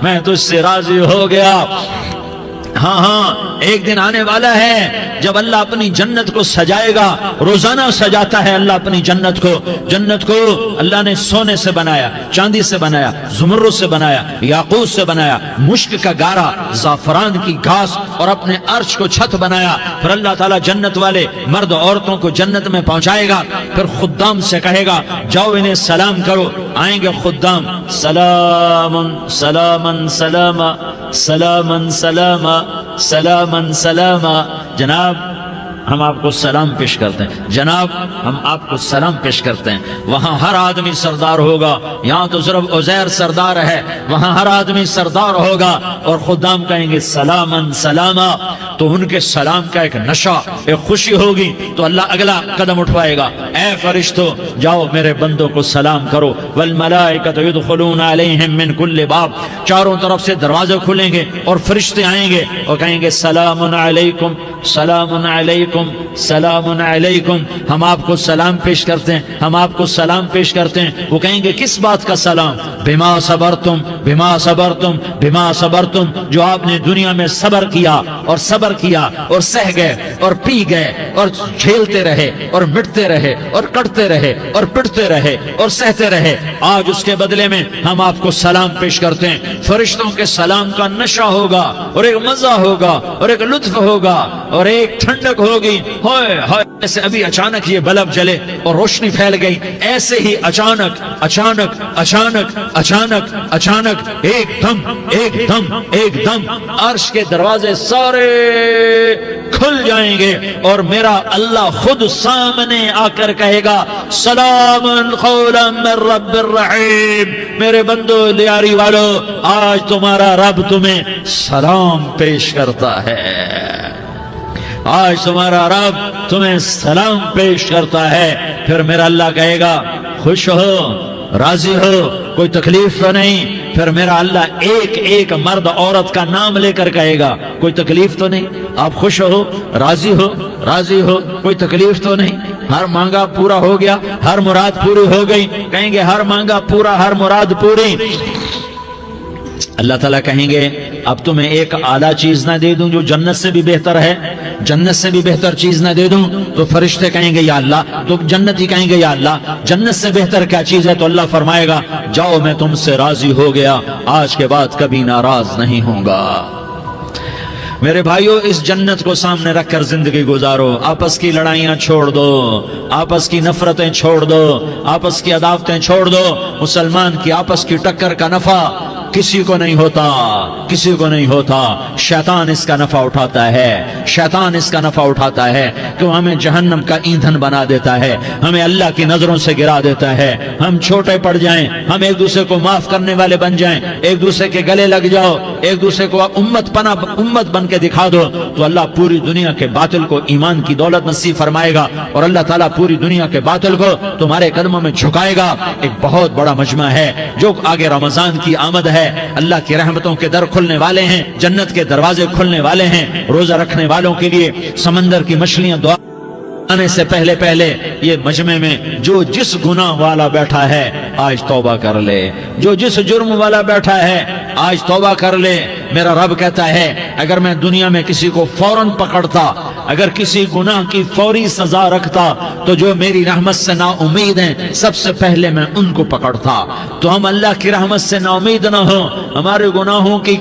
میں تجھ سے راضی ہو گیا۔ ہاں ہاں، ایک دن آنے والا ہے جب اللہ اپنی جنت کو سجائے گا، روزانہ سجاتا ہے اللہ اپنی جنت کو۔ جنت کو اللہ نے سونے سے بنایا، چاندی سے بنایا، زمرد سے بنایا، یاقوت سے بنایا، مشک کا گارا، زعفران کی گھاس اور اپنے عرش کو چھت بنایا۔ پھر اللہ تعالیٰ جنت والے مرد عورتوں کو جنت میں پہنچائے گا، پھر خدام سے کہے گا جاؤ انہیں سلام کرو۔ آئیں گے خدام، سلامن سلامن سلاما سلامن سلاما سلامن سلاما۔ جناب ہم آپ کو سلام پیش کرتے ہیں، جناب ہم آپ کو سلام پیش کرتے ہیں۔ وہاں ہر آدمی سردار ہوگا، یہاں تو صرف عزیر سردار ہے، وہاں ہر آدمی سردار ہوگا اور خدام کہیں گے سلامن سلاما، تو ان کے سلام کا ایک نشہ، ایک خوشی ہوگی، تو اللہ اگلا قدم اٹھوائے گا، اے فرشتوں جاؤ میرے بندوں کو سلام کرو۔ والملائکۃ یدخلون علیہم من کل باب، چاروں طرف سے دروازے کھلیں گے اور فرشتے آئیں گے اور کہیں گے سلام علیکم سلام علیکم سلام علیکم، ہم آپ کو سلام پیش کرتے ہیں، ہم آپ کو سلام پیش کرتے ہیں۔ وہ کہیں گے کس بات کا سلام؟ بما صبرتم بما صبرتم بما صبرتم، جو آپ نے دنیا میں صبر کیا اور صبر کیا اور سہ گئے اور پی گئے اور جھیلتے رہے اور مٹتے رہے اور کٹتے رہے اور پٹتے رہے اور سہتے رہے، آج اس کے بدلے میں ہم آپ کو سلام پیش کرتے ہیں۔ فرشتوں کے سلام کا نشہ ہوگا اور ایک مزہ ہوگا اور ایک لطف ہوگا اور ایک ٹھنڈک ہوگی۔ ہوئے ہوئے، ایسے ابھی اچانک یہ بلب جلے اور روشنی پھیل گئی، ایسے ہی اچانک اچانک اچانک اچانک اچانک ایک دم ایک دم ایک دم عرش کے دروازے سارے کھل جائیں گے اور میرا اللہ خود سامنے آ کر کہے گا سلام قولا من رب الرحیم۔ میرے بندو لیاری والو، آج تمہارا رب تمہیں سلام پیش کرتا ہے، آج تمہارا رب تمہیں سلام پیش کرتا ہے۔ پھر میرا اللہ کہے گا خوش ہو، راضی ہو، کوئی تکلیف تو نہیں؟ پھر میرا اللہ ایک ایک مرد عورت کا نام لے کر کہے گا کوئی تکلیف تو نہیں؟ آپ خوش ہو، راضی ہو، راضی ہو، کوئی تکلیف تو نہیں؟ ہر مانگا پورا ہو گیا، ہر مراد پوری ہو گئی؟ کہیں گے ہر مانگا پورا، ہر مراد پوری۔ اللہ تعالیٰ کہیں گے اب تمہیں ایک اعلیٰ چیز نہ دے دوں جو جنت سے بھی بہتر ہے، جنت سے بھی بہتر چیز نہ دے دوں؟ تو فرشتے کہیں گے یا اللہ، تو جنتی کہیں گے یا اللہ جنت سے بہتر کیا چیز ہے؟ تو اللہ فرمائے گا جاؤ میں تم سے راضی ہو گیا، آج کے بعد کبھی ناراض نہیں ہوں گا۔ میرے بھائیوں، اس جنت کو سامنے رکھ کر زندگی گزارو، آپس کی لڑائیاں چھوڑ دو، آپس کی نفرتیں چھوڑ دو، آپس کی عداوتیں چھوڑ دو۔ مسلمان کی آپس کی ٹکر کا نفع کسی کو نہیں ہوتا، کسی کو نہیں ہوتا، شیطان اس کا نفع اٹھاتا ہے، شیطان اس کا نفع اٹھاتا ہے کہ وہ ہمیں جہنم کا ایندھن بنا دیتا ہے، ہمیں اللہ کی نظروں سے گرا دیتا ہے، ہم چھوٹے پڑ جائیں، ہم ایک دوسرے کو معاف کرنے والے بن جائیں، ایک دوسرے کے گلے لگ جاؤ، ایک دوسرے کو امت بن کے دکھا دو، تو اللہ پوری دنیا کے باطل کو ایمان کی دولت نصیب فرمائے گا، اور اللہ تعالیٰ پوری دنیا کے باطل کو تمہارے قدموں میں جھکائے گا۔ ایک بہت بڑا مجمع ہے جو آگے رمضان کی آمد ہے، اللہ کی رحمتوں کے در کھلنے والے ہیں، جنت کے دروازے کھلنے والے ہیں، روزہ رکھنے والوں کے لیے سمندر کی مچھلیاں دعا آنے سے پہلے یہ مجمع میں جو جس گناہ والا بیٹھا ہے آج توبہ کر لے، جو جس جرم والا بیٹھا ہے آج توبہ کر لے۔ میرا رب کہتا ہے اگر میں دنیا میں کسی کو فوراً پکڑتا، اگر کسی گناہ کی فوری سزا رکھتا، تو جو میری رحمت سے نا امید ہیں سب سے پہلے میں ان کو پکڑتا۔ تو ہم اللہ کی رحمت سے نا امید نہ ہوں، ہمارے گناہوں کی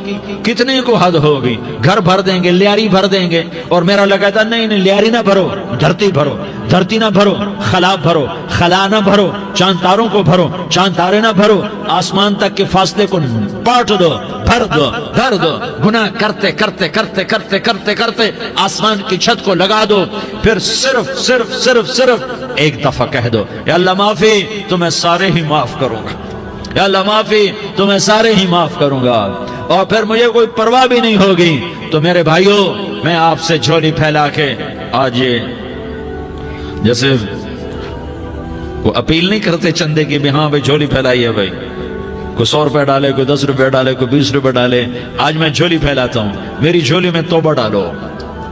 کتنے کو حد ہوگی، گھر بھر دیں گے، لیاری بھر دیں گے، اور میرا اللہ کہتا نہیں لیاری نہ بھرو، دھرتی بھرو، دھرتی نہ بھرو، خلا بھرو، خلا نہ بھرو، چاند تاروں کو بھرو، چاند تارے نہ بھرو، آسمان تک کے فاصلے کو پاٹ دو، بھر دو، بھر دو، گناہ کرتے کرتے کرتے کرتے کرتے کرتے آسمان کی چھت کو لگا دو، پھر صرف صرف صرف صرف ایک دفعہ کہہ دو یا اللہ معافی، تو میں سارے ہی معاف کروں گا، یا اللہ معافی، تو میں سارے ہی معاف کروں گا، اور پھر مجھے کوئی پرواہ بھی نہیں ہوگی۔ تو میرے بھائیوں، میں آپ سے جھولی پھیلا کے آج یہ جیسے وہ اپیل نہیں کرتے چندے کی بھی ہاں بھائی جھولی پھیلائی ہے، بھائی کوئی 100 روپے ڈالے، کوئی 10 روپے ڈالے، کوئی 20 روپے ڈالے، آج میں جھولی پھیلاتا ہوں، میری جھولی میں توبہ ڈالو،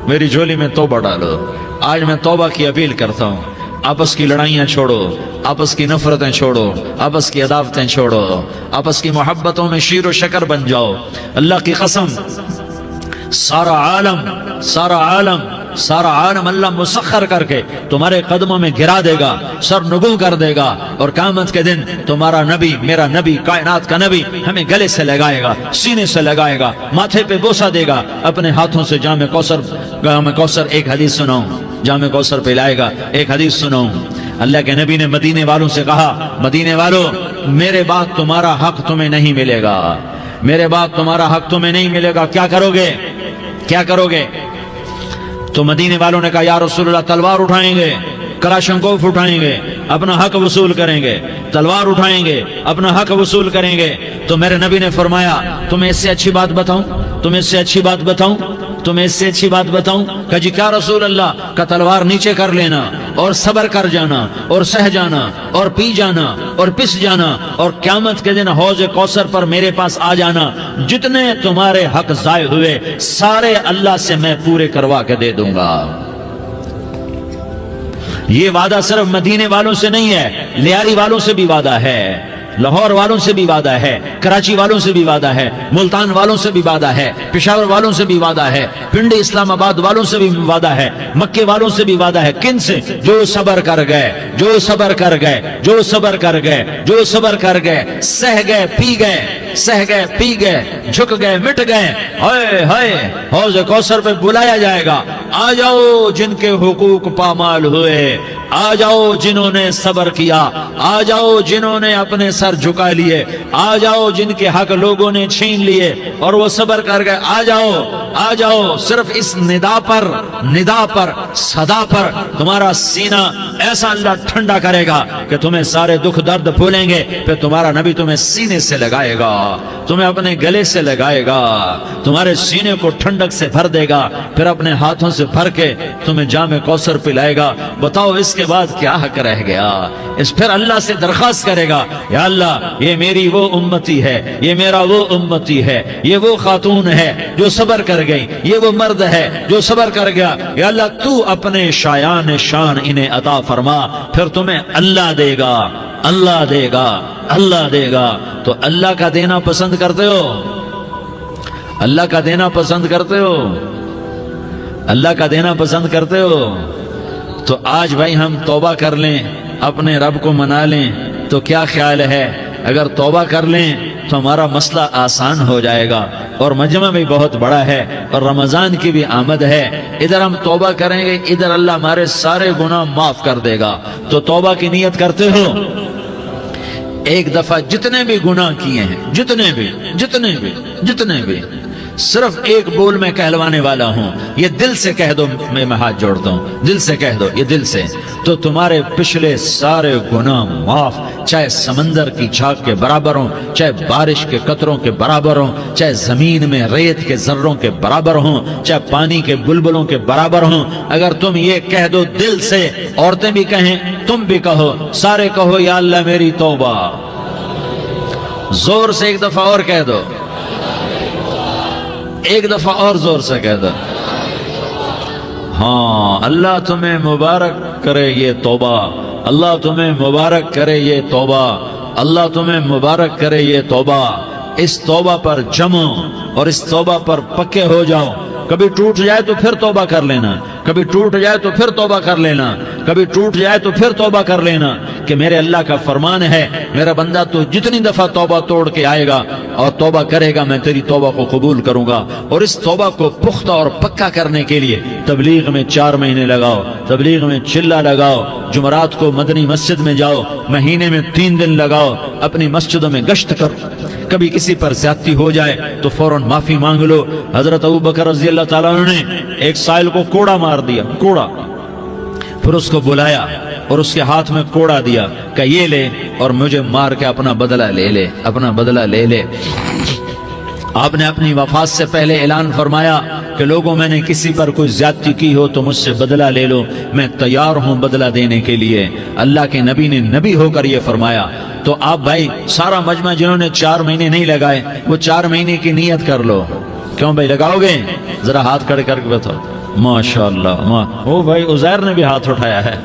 میری جھولی میں توبہ ڈالو۔ آج میں توبہ کی اپیل کرتا ہوں، آپس کی لڑائیاں چھوڑو، آپس کی نفرتیں چھوڑو، آپس کی عداوتیں چھوڑو، آپس کی محبتوں میں شیر و شکر بن جاؤ۔ اللہ کی قسم، سارا عالم اللہ مسخر کر کے تمہارے قدموں میں گرا دے گا، سر نگوں کر دے گا، اور قیامت کے دن تمہارا نبی، میرا نبی، کائنات کا نبی ہمیں گلے سے لگائے گا، سینے سے لگائے گا، ماتھے پہ بوسہ دے گا، اپنے ہاتھوں سے جام کوثر ایک حدیث سناؤں، جام کوثر پلائے گا، ایک حدیث سناؤں۔ اللہ کے نبی نے مدینے والوں سے کہا، مدینے والوں میرے بعد تمہارا حق تمہیں نہیں ملے گا، میرے بعد تمہارا حق تمہیں نہیں ملے گا، کیا کرو گے، کیا کرو گے؟ تو مدینے والوں نے کہا یا رسول اللہ تلوار اٹھائیں گے، کلاشنکوف اٹھائیں گے، اپنا حق وصول کریں گے، تلوار اٹھائیں گے، اپنا حق وصول کریں گے۔ تو میرے نبی نے فرمایا تمہیں اس سے اچھی بات بتاؤں، تمہیں اس سے اچھی بات بتاؤں، تمہیں اس سے اچھی بات بتاؤں؟ کہا جی کیا رسول اللہ؟ کا تلوار نیچے کر لینا، اور صبر کر جانا، اور سہ جانا، اور پی جانا، اور پس جانا، اور قیامت کے دن حوض کوثر پر میرے پاس آ جانا، جتنے تمہارے حق ضائع ہوئے سارے اللہ سے میں پورے کروا کے دے دوں گا۔ یہ وعدہ صرف مدینے والوں سے نہیں ہے، لیاری والوں سے بھی وعدہ ہے، لاہور والوں سے بھی وعدہ ہے، کراچی والوں سے بھی وعدہ ہے، ملتان والوں سے بھی وعدہ ہے، پشاور والوں سے بھی وعدہ ہے، پنڈی اسلام آباد والوں سے بھی وعدہ ہے، مکے والوں سے بھی وعدہ ہے۔ کن سے؟ جو صبر کر گئے، جو صبر کر گئے، جو صبر کر گئے، جو صبر کر گئے، سہ گئے، پی گئے، سہ گئے، پی گئے، جھک گئے، مٹ گئے، ہائے ہائے حوض کوثر پہ بلایا جائے گا، آ جاؤ جن کے حقوق پامال ہوئے، آ جاؤ جنہوں نے صبر کیا، آ جاؤ جنہوں نے اپنے سر جھکا لیے، آ جاؤ جن کے حق لوگوں نے چھین لیے اور وہ صبر کر گئے، آ جاؤ، آ جاؤ۔ صرف اس ندا پر صدا پر تمہارا سینہ ایسا اللہ ٹھنڈا کرے گا کہ تمہیں سارے دکھ درد بھولیں گے، پھر تمہارا نبی تمہیں سینے سے لگائے گا، تمہیں اپنے گلے سے لگائے گا، تمہارے سینے کو ٹھنڈک سے بھر دے گا، پھر اپنے ہاتھوں سے بھر کے تمہیں جام کوثر پلائے گا۔ بتاؤ اس کے بعد کیا حق رہ گیا؟ پھر اللہ سے درخواست کرے گا یا اللہ یہ میری وہ امتی ہے، یہ میرا وہ امتی ہے، یہ وہ خاتون ہے جو صبر کر گئی، یہ وہ مرد ہے جو صبر کر گیا، یا اللہ تو اپنے شایان شان انہیں عطا فرما، پھر تمہیں اللہ دے گا، اللہ دے گا، اللہ دے گا۔ تو اللہ کا دینا پسند کرتے ہو؟ اللہ کا دینا پسند کرتے ہو؟ اللہ کا دینا پسند کرتے ہو؟ تو آج بھائی ہم توبہ کر لیں، اپنے رب کو منا لیں، تو کیا خیال ہے اگر توبہ کر لیں تو ہمارا مسئلہ آسان ہو جائے گا، اور مجمع بھی بہت بڑا ہے اور رمضان کی بھی آمد ہے، ادھر ہم توبہ کریں گے، ادھر اللہ ہمارے سارے گناہ معاف کر دے گا۔ تو توبہ کی نیت کرتے ہو؟ ایک دفعہ جتنے بھی گناہ کیے ہیں، جتنے بھی صرف ایک بول میں کہلوانے والا ہوں، یہ دل سے کہہ دو، میں ہاتھ جوڑتا ہوں، دل سے کہہ دو، یہ دل سے، تو تمہارے پچھلے سارے گناہ معاف، چاہے سمندر کی جھاگ کے برابر ہوں، چاہے بارش کے قطروں کے برابر ہوں، چاہے زمین میں ریت کے ذروں کے برابر ہوں، چاہے پانی کے بلبلوں کے برابر ہوں۔ اگر تم یہ کہہ دو دل سے، عورتیں بھی کہیں، تم بھی کہو، سارے کہو یا اللہ میری توبہ، زور سے ایک دفعہ اور کہہ دو، ایک دفعہ اور زور سے کہہ دو۔ ہاں، اللہ تمہیں مبارک کرے یہ توبہ، اللہ تمہیں مبارک کرے یہ توبہ، اللہ تمہیں مبارک کرے یہ توبہ۔ اس توبہ پر جمو اور اس توبہ پر پکے ہو جاؤ۔ کبھی ٹوٹ جائے تو پھر توبہ کر لینا، کبھی ٹوٹ جائے تو پھر توبہ کر لینا، کبھی ٹوٹ جائے تو پھر توبہ کر لینا، کہ میرے اللہ کا فرمان ہے، میرا بندہ تو جتنی دفعہ توبہ توڑ کے آئے گا اور توبہ کرے گا، میں تیری توبہ کو قبول کروں گا۔ اور اس توبہ کو پختہ اور پکا کرنے کے لیے تبلیغ میں 4 مہینے لگاؤ، تبلیغ میں چلہ لگاؤ، جمعرات کو مدنی مسجد میں جاؤ، مہینے میں 3 دن لگاؤ، اپنی مسجدوں میں گشت کرو۔ کبھی کسی پر زیادتی ہو جائے تو فوراً معافی مانگ لو۔ حضرت ابوبکر رضی اللہ تعالیٰ عنہ نے ایک سائل کو کوڑا مار دیا، کوڑا، پھر اس کو بلایا اور اس کے ہاتھ میں کوڑا دیا کہ یہ لے اور مجھے مار کے اپنا بدلہ لے لے، اپنا بدلہ لے لے۔ آپ نے اپنی وفات سے پہلے اعلان فرمایا کہ لوگوں میں نے کسی پر کوئی زیادتی کی ہو تو مجھ سے بدلہ لے لو، میں تیار ہوں بدلہ دینے کے لیے۔ اللہ کے نبی نے نبی ہو کر یہ فرمایا۔ تو آپ بھائی سارا مجمع جنہوں نے 4 مہینے نہیں لگائے، وہ 4 مہینے کی نیت کر لو۔ کیوں بھائی لگاؤ گے؟ ذرا ہاتھ کھڑے کر کے بتاؤ۔ ماشاءاللہ، وہ بھائی عزیر نے بھی ہاتھ اٹھایا ہے،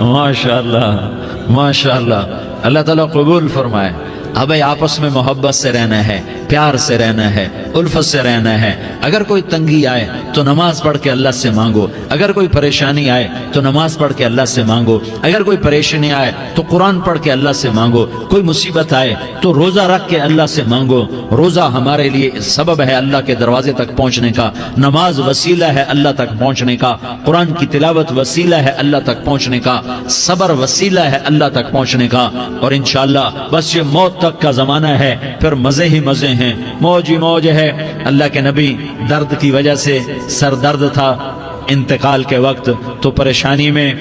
ماشاءاللہ ماشاءاللہ، اللہ تعالیٰ قبول فرمائے۔ اب بھائی آپس میں محبت سے رہنا ہے، پیار سے رہنا ہے، الفت سے رہنا ہے۔ اگر کوئی تنگی آئے تو نماز پڑھ کے اللہ سے مانگو، اگر کوئی پریشانی آئے تو نماز پڑھ کے اللہ سے مانگو، اگر کوئی پریشانی آئے تو قرآن پڑھ کے اللہ سے مانگو، کوئی مصیبت آئے تو روزہ رکھ کے اللہ سے مانگو۔ روزہ ہمارے لیے سبب ہے اللہ کے دروازے تک پہنچنے کا، نماز وسیلہ ہے اللہ تک پہنچنے کا، قرآن کی تلاوت وسیلہ ہے اللہ تک پہنچنے کا، صبر وسیلہ ہے اللہ تک پہنچنے کا۔ اور انشاءاللہ بس یہ موت تک کا زمانہ ہے، پھر مزے ہی مزے ہیں، موج ہی موج ہے۔ اللہ کے نبی درد کی وجہ سے سر درد تھا انتقال کے وقت، تو پریشانی میں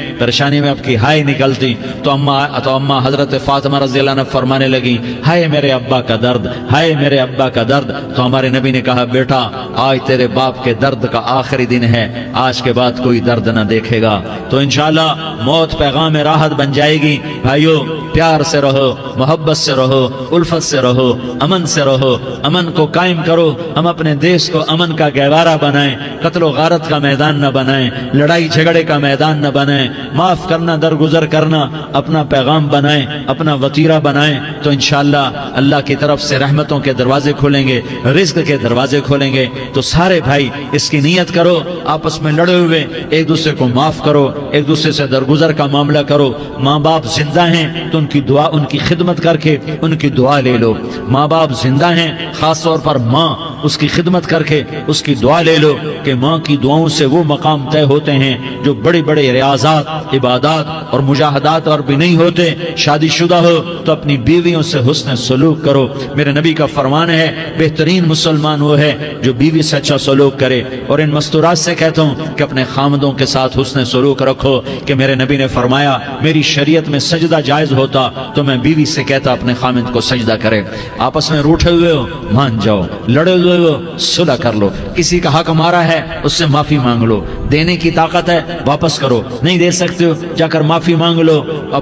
اب کی ہائے نکلتی، تو اماں حضرت فاطمہ رضی اللہ عنہ فرمانے لگی، ہائے میرے ابا کا درد، ہائے میرے ابا کا درد۔ تو ہمارے نبی نے کہا، بیٹا آج تیرے باپ کے درد کا آخری دن ہے، آج کے بعد کوئی درد نہ دیکھے گا۔ تو انشاءاللہ موت پیغام راحت بن جائے گی۔ بھائیو پیار سے رہو، محبت سے رہو، الفت سے رہو، امن سے رہو، امن کو قائم کرو۔ ہم اپنے دیش کو امن کا گہوارہ بنائیں، قتل و غارت کا میدان نہ بنائیں، لڑائی جھگڑے کا میدان نہ بنائیں، معاف کرنا درگزر کرنا اپنا پیغام بنائیں، اپنا وطیرہ بنائیں۔ تو انشاءاللہ اللہ کی طرف سے رحمتوں کے دروازے کھولیں گے، رزق کے دروازے کھولیں گے۔ تو سارے بھائی اس کی نیت کرو، آپس میں لڑے ہوئے ایک دوسرے کو معاف کرو، ایک دوسرے سے درگزر کا معاملہ کرو۔ ماں باپ زندہ ہیں تو ان کی دعا، ان کی خدمت کر کے ان کی دعا لے لو۔ ماں باپ زندہ ہیں، خاص طور پر ماں، اس کی خدمت کر کے اس کی دعا لے لو، کہ ماں کی دعاؤں سے وہ مقام طے ہوتے ہیں جو بڑے بڑے ریاضات، عبادات اور مجاہدات اور بھی نہیں ہوتے۔ شادی شدہ ہو تو اپنی بیویوں سے حسن سلوک کرو۔ میرے نبی کا فرمان ہے، بہترین مسلمان وہ ہے جو بیوی سے اچھا سلوک کرے۔ اور ان مستورات سے کہتا ہوں کہ اپنے خامدوں کے ساتھ حسن سلوک رکھو، کہ میرے نبی نے فرمایا میری شریعت میں سجدہ جائز ہوتا تو میں بیوی سے کہتا اپنے خامد کو سجدہ کرے۔ آپس میں روٹھے ہوئے ہو مان جاؤ، لڑے ہوئے ہو صلح کر لو، کسی کا حق مارا ہے اس سے معافی مانگ لو، دینے کی طاقت ہے واپس کرو، نہیں دے سکتے ہو جا کر معافی مانگ لو۔ اور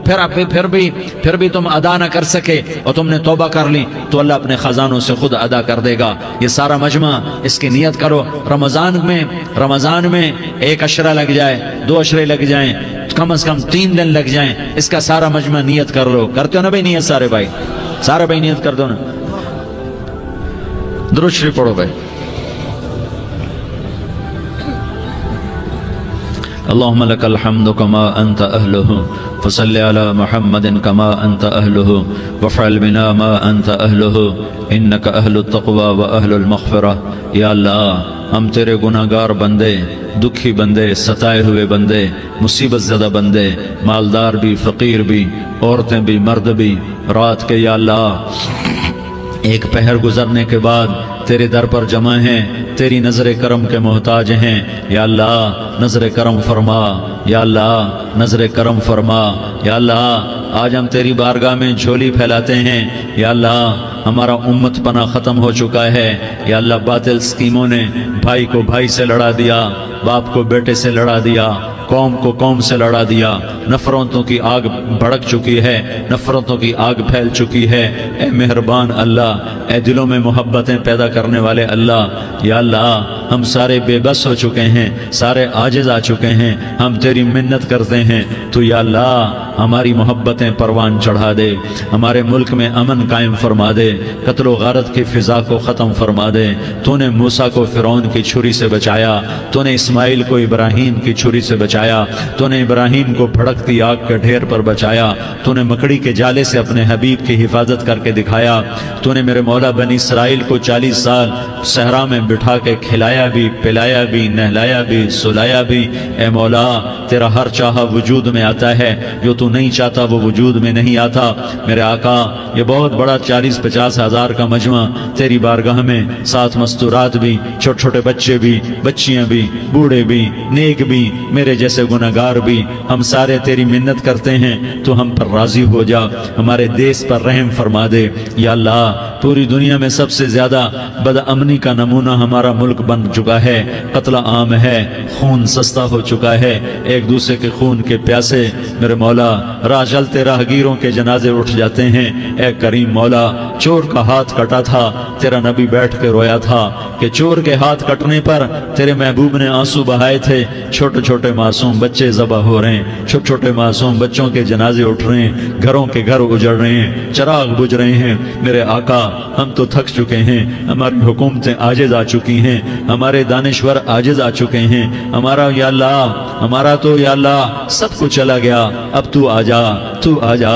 پھر بھی تم ادا نہ کر سکے اور تم نے توبہ کر لی تو اللہ اپنے خزانوں سے خود ادا کر دے گا۔ یہ سارا مجمع اس کی نیت کرو۔ رمضان میں 1 عشرہ لگ جائے، 2 عشرے لگ جائیں، کم از کم 3 دن لگ جائیں، اس کا سارا مجمع نیت کر لو. کرتے ہو نا بھائی نیت سارے بھائی؟ سارے بھائی نیت کر دو نا. درود شریف پڑھو بھائی. اللهم لك الحمد كما أنت أهله فصل على محمد كما أنت أهله وفعل بنا ما أنت أهله إنك أهل التقوى وأهل المغفرة. یا اللہ ہم تیرے گناہگار بندے، دکھی بندے، ستائے ہوئے بندے، مصیبت زدہ بندے، مالدار بھی، فقیر بھی، عورتیں بھی، مرد بھی، رات کے یا اللہ ایک پہر گزرنے کے بعد تیرے در پر جمع ہیں، تیری نظر کرم کے محتاج ہیں. یا اللہ نظر کرم فرما، یا اللہ نظر کرم فرما. یا اللہ آج ہم تیری بارگاہ میں جھولی پھیلاتے ہیں. یا اللہ ہمارا امت پناہ ختم ہو چکا ہے. یا اللہ باطل اسکیموں نے بھائی کو بھائی سے لڑا دیا، باپ کو بیٹے سے لڑا دیا، قوم کو قوم سے لڑا دیا. نفرتوں کی آگ بھڑک چکی ہے، نفرتوں کی آگ پھیل چکی ہے. اے مہربان اللہ، اے دلوں میں محبتیں پیدا کرنے والے اللہ. یا اللہ ہم سارے بے بس ہو چکے ہیں، سارے عاجز آ چکے ہیں، ہم تیری منت کرتے ہیں. تو یا اللہ ہماری محبتیں پروان چڑھا دے، ہمارے ملک میں امن قائم فرما دے، قتل و غارت کی فضا کو ختم فرما دے. تو نے موسیٰ کو فرعون کی چھری سے بچایا، تو نے اسماعیل کو ابراہیم کی چھری سے بچایا، تو نے ابراہیم کو بھڑکتی آگ کے ڈھیر پر بچایا، تو نے مکڑی کے جالے سے اپنے حبیب کی حفاظت کر کے دکھایا. تو نے میرے مولا بنی اسرائیل کو 40 سال صحرا میں بٹھا کے کھلایا بھی، پلایا بھی، نہلایا بھی، سلایا بھی. اے مولا تیرا ہر چاہا وجود میں آتا ہے، جو تو نہیں چاہتا وہ وجود میں نہیں آتا. میرے آقا یہ بہت بڑا 40-50 ہزار کا مجمع تیری بارگاہ میں، ساتھ مستورات بھی، چھوٹے چھوٹے بچے بھی، بچیاں بھی، بوڑھے بھی، نیک بھی، میرے جیسے گناہگار بھی، ہم سارے تیری منت کرتے ہیں تو ہم پر راضی ہو جا، ہمارے دیس پر رحم فرما دے. یا اللہ پوری دنیا میں سب سے زیادہ بد امنی کا نمونہ ہمارا ملک بن چکا ہے، قتل عام ہے، خون سستا ہو چکا ہے، ایک دوسرے کے خون کے پیاسے. میرے مولا راہ چلتے راہگیروں کے جنازے اٹھ جاتے ہیں. اے کریم مولا چور کا ہاتھ کٹا تھا، تیرا نبی بیٹھ کے رویا تھا کہ چور کے ہاتھ کٹنے پر تیرے محبوب نے آنسو بہائے تھے. چھوٹے چھوٹے معصوم بچے ذبح ہو رہے ہیں، چھوٹے چھوٹے معصوم بچوں کے جنازے اٹھ رہے ہیں، گھروں کے گھر اجڑ رہے ہیں، چراغ بجھ رہے ہیں. میرے آقا ہم تو تھک چکے ہیں، ہماری حکومتیں عاجز آ چکی ہیں، ہمارے دانشور عاجز آ چکے ہیں. ہمارا یا اللہ ہمارا تو یا اللہ سب کچھ چلا گیا. اب تو آجا، تو آجا،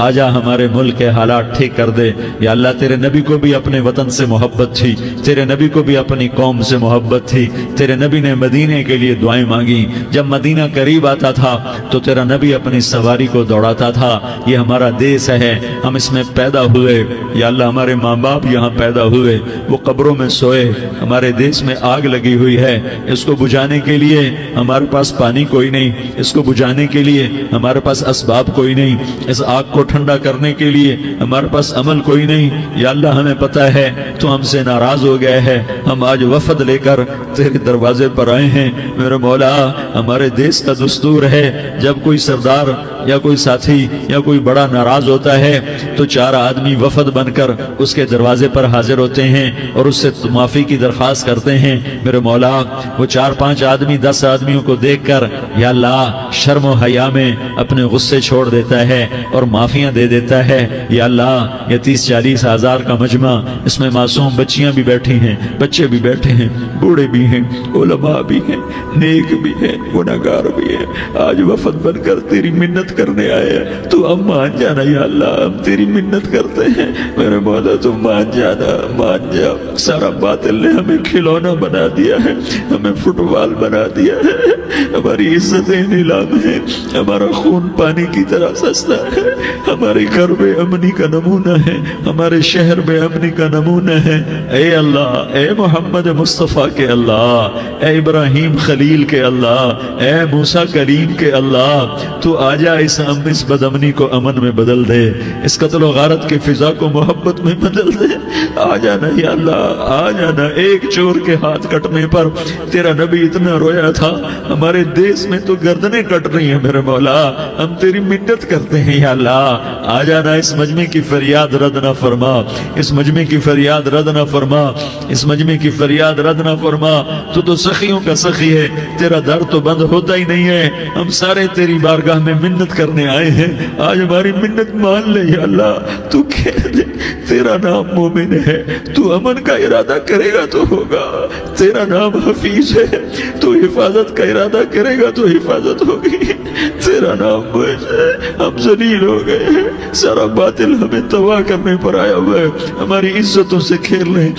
آجا ہمارے ملک کے حالات ٹھیک کر دے. یا اللہ تیرے نبی کو بھی اپنے وطن سے محبت تھی، تیرے نبی کو بھی اپنی قوم سے محبت تھی. تیرے نبی نے مدینے کے لیے دعائیں مانگی. جب مدینہ قریب آتا تھا تو تیرا نبی اپنی سواری کو دوڑاتا تھا. یہ ہمارا دیس ہے، ہم اس میں پیدا ہوئے. یا اللہ ہمارے ماں باپ یہاں پیدا ہوئے، وہ قبروں میں سوئے. ہمارے دیس میں آگ لگی ہوئی ہے، اس کو بجھانے کے لیے ہمارے پاس پانی کوئی نہیں، اس کو بجھانے کے لیے ہمارے پاس اسباب کوئی نہیں، اس آگ کو ٹھنڈا کرنے کے لیے ہمارے پاس عمل کوئی نہیں. یا اللہ ہمیں پتہ ہے تو ہم سے ناراض ہو گئے ہے، ہم آج وفد لے کر تیرے دروازے پر آئے ہیں. میرے مولا ہمارے دیس کا دستور ہے جب کوئی سردار یا کوئی ساتھی یا کوئی بڑا ناراض ہوتا ہے تو 4 آدمی وفد بن کر اس کے دروازے پر حاضر ہوتے ہیں اور اس سے معافی کی درخواست کرتے ہیں. میرے مولا وہ 4-5 آدمی 10 آدمیوں کو دیکھ کر یا اللہ شرم و حیا میں اپنے غصے چھوڑ دیتا ہے اور معافیاں دے دیتا ہے. یا اللہ یہ 30-40 ہزار کا مجمع، اس میں معصوم بچیاں بھی بیٹھی ہیں، بچے بھی بیٹھے ہیں، بوڑھے بھی ہیں، علماء بھی ہیں، نیک بھی ہیں، گناہگار بھی ہیں. آج وفد بن کر تیری منت کرنے آئے ہیں، تو ہم مان جانا. یا اللہ ہم تیری منت کرتے ہیں، میرے مولا تو مان جانا، مان جا. سارا باطل نے ہمیں کھلونا بنا دیا ہے، ہمیں فٹ بال بنا دیا ہے، ہماری عزتیں نیلام ہیں، ہمارا خون پانی کی طرح سستا ہے. ہمارے گھر بے امنی کا نمونہ ہے، ہمارے شہر بے امنی کا نمونہ ہے. اے اللہ، اے محمد مصطفیٰ کے اللہ، اے ابراہیم خلیل کے اللہ، اے موسیٰ کلیم کے اللہ، تو آجا اس بد امنی کو امن میں بدل دے، اس قتل و غارت کی فضا کو محبت میں بدل دے. آ جانا یا اللہ، آ جانا. ایک چور کے ہاتھ کٹنے پر تیرا نبی اتنا رویا تھا، ہمارے دیس میں تو گردنیں کٹ رہی ہیں. میرے مولا ہم تیری منت کرتے ہیں یا اللہ آ جانا، اس مجمع کی فریاد رد نہ فرما، اس مجمع کی فریاد رد نہ فرما، اس مجمع کی فریاد رد نہ فرما۔ تو سخیوں کا سخی ہے، تیرا در تو بند ہوتا ہی نہیں ہے۔ ہم سارے تیری بارگاہ میں منت کرنے آئے ہیں، آج ہماری منت مان لے یا اللہ۔ تو کہہ دے تیرا نام مومن ہے، تو امن کا ارادہ کرے گا تو ہوگا، تیرا نام حفیظ ہے، تو حفاظت کا ارادہ کرے گا تو حفاظت ہوگی، تیرا نام معز ہے۔ ہم ذلیل ہو گئے ہیں، سارا باطل ہمیں تباہ کرنے پر آیا ہوا ہے، ہماری عزتوں سے کھیل رہے ہیں،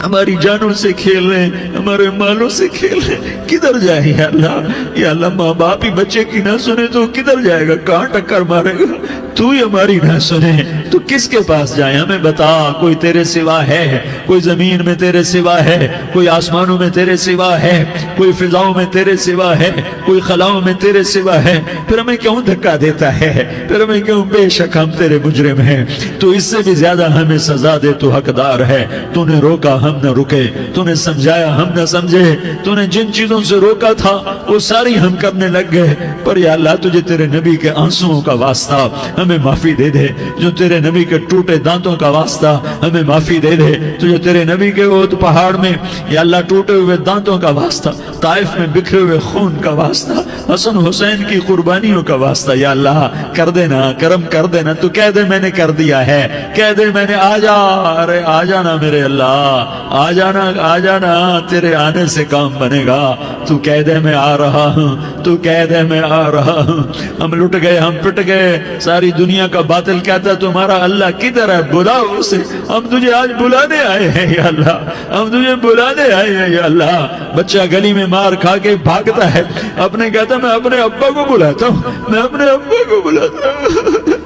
ہماری جانوں سے کھیل رہے ہیں، ہمارے مالوں سے کھیل رہے ہیں۔ کدھر جائے یا اللہ؟ یا اللہ ماں باپ ہی بچے کی نہ سنے تو کدھر جائے گا؟ کہاں ٹکر مارے گا؟ تو ہی ہماری نہ سنے تو کس کے پاس جائیں؟ ہمیں بتا، کوئی تیرے سوا ہے؟ کوئی زمین میں تیرے سوا ہے؟ کوئی آسمانوں میں تیرے سوا ہے؟ کوئی فضاؤں میں تیرے سوا ہے؟ کوئی خلاؤں میں تیرے سوا ہے؟ پھر ہمیں کیوں دھکا دیتا ہے؟ پھر ہمیں کیوں؟ بے شک ہم تیرے مجرم ہیں، تو اس سے بھی زیادہ ہمیں سزا دے، تو حقدار ہے۔ تو نے روکا ہم نہ رکے، تو نے سمجھایا ہم نہ سمجھے، تو نے جن چیزوں سے روکا تھا وہ ساری ہم کرنے لگ گئے۔ پر یا اللہ تجھے تیرے نبی کے آنسوؤں کا واسطہ ہمیں معافی دے دے، جو تیرے نبی کے ٹوٹے دانتوں کا واسطہ ہمیں معافی دے دے، تجھے تیرے نبی کے احد پہاڑ میں یا اللہ ٹوٹے ہوئے دانتوں کا واسطہ، طائف میں بکھرے ہوئے خون کا واسطہ، حسن حسین کی قربانیوں کا واسطہ یا اللہ کر دینا، کرم کر دینا۔ تو کہہ دے میں نے کر دیا ہے، کہہ دے میں نے، آ جا، ارے آ جانا میرے اللہ، آ جانا، آ جانا، تیرے آنے سے کام بنے گا۔ تو کہہ دے میں آ رہا ہوں، تو کہہ دے میں آ رہا ہوں۔ ہم لٹ گئے، ہم پٹ گئے، ساری دنیا کا باطل کہتا ہے تمہارا اللہ کدھر ہے؟ بلاؤ اسے، ہم تجھے آج بلانے آئے ہیں یا اللہ، ہم تجھے بلانے آئے ہیں یا اللہ۔ بچہ گلی میں مار کھا کے بھاگتا ہے، اپنے کہتا میں اپنے ابا کو بلاتا ہوں، میں اپنے ابا کو بلاتا ہوں،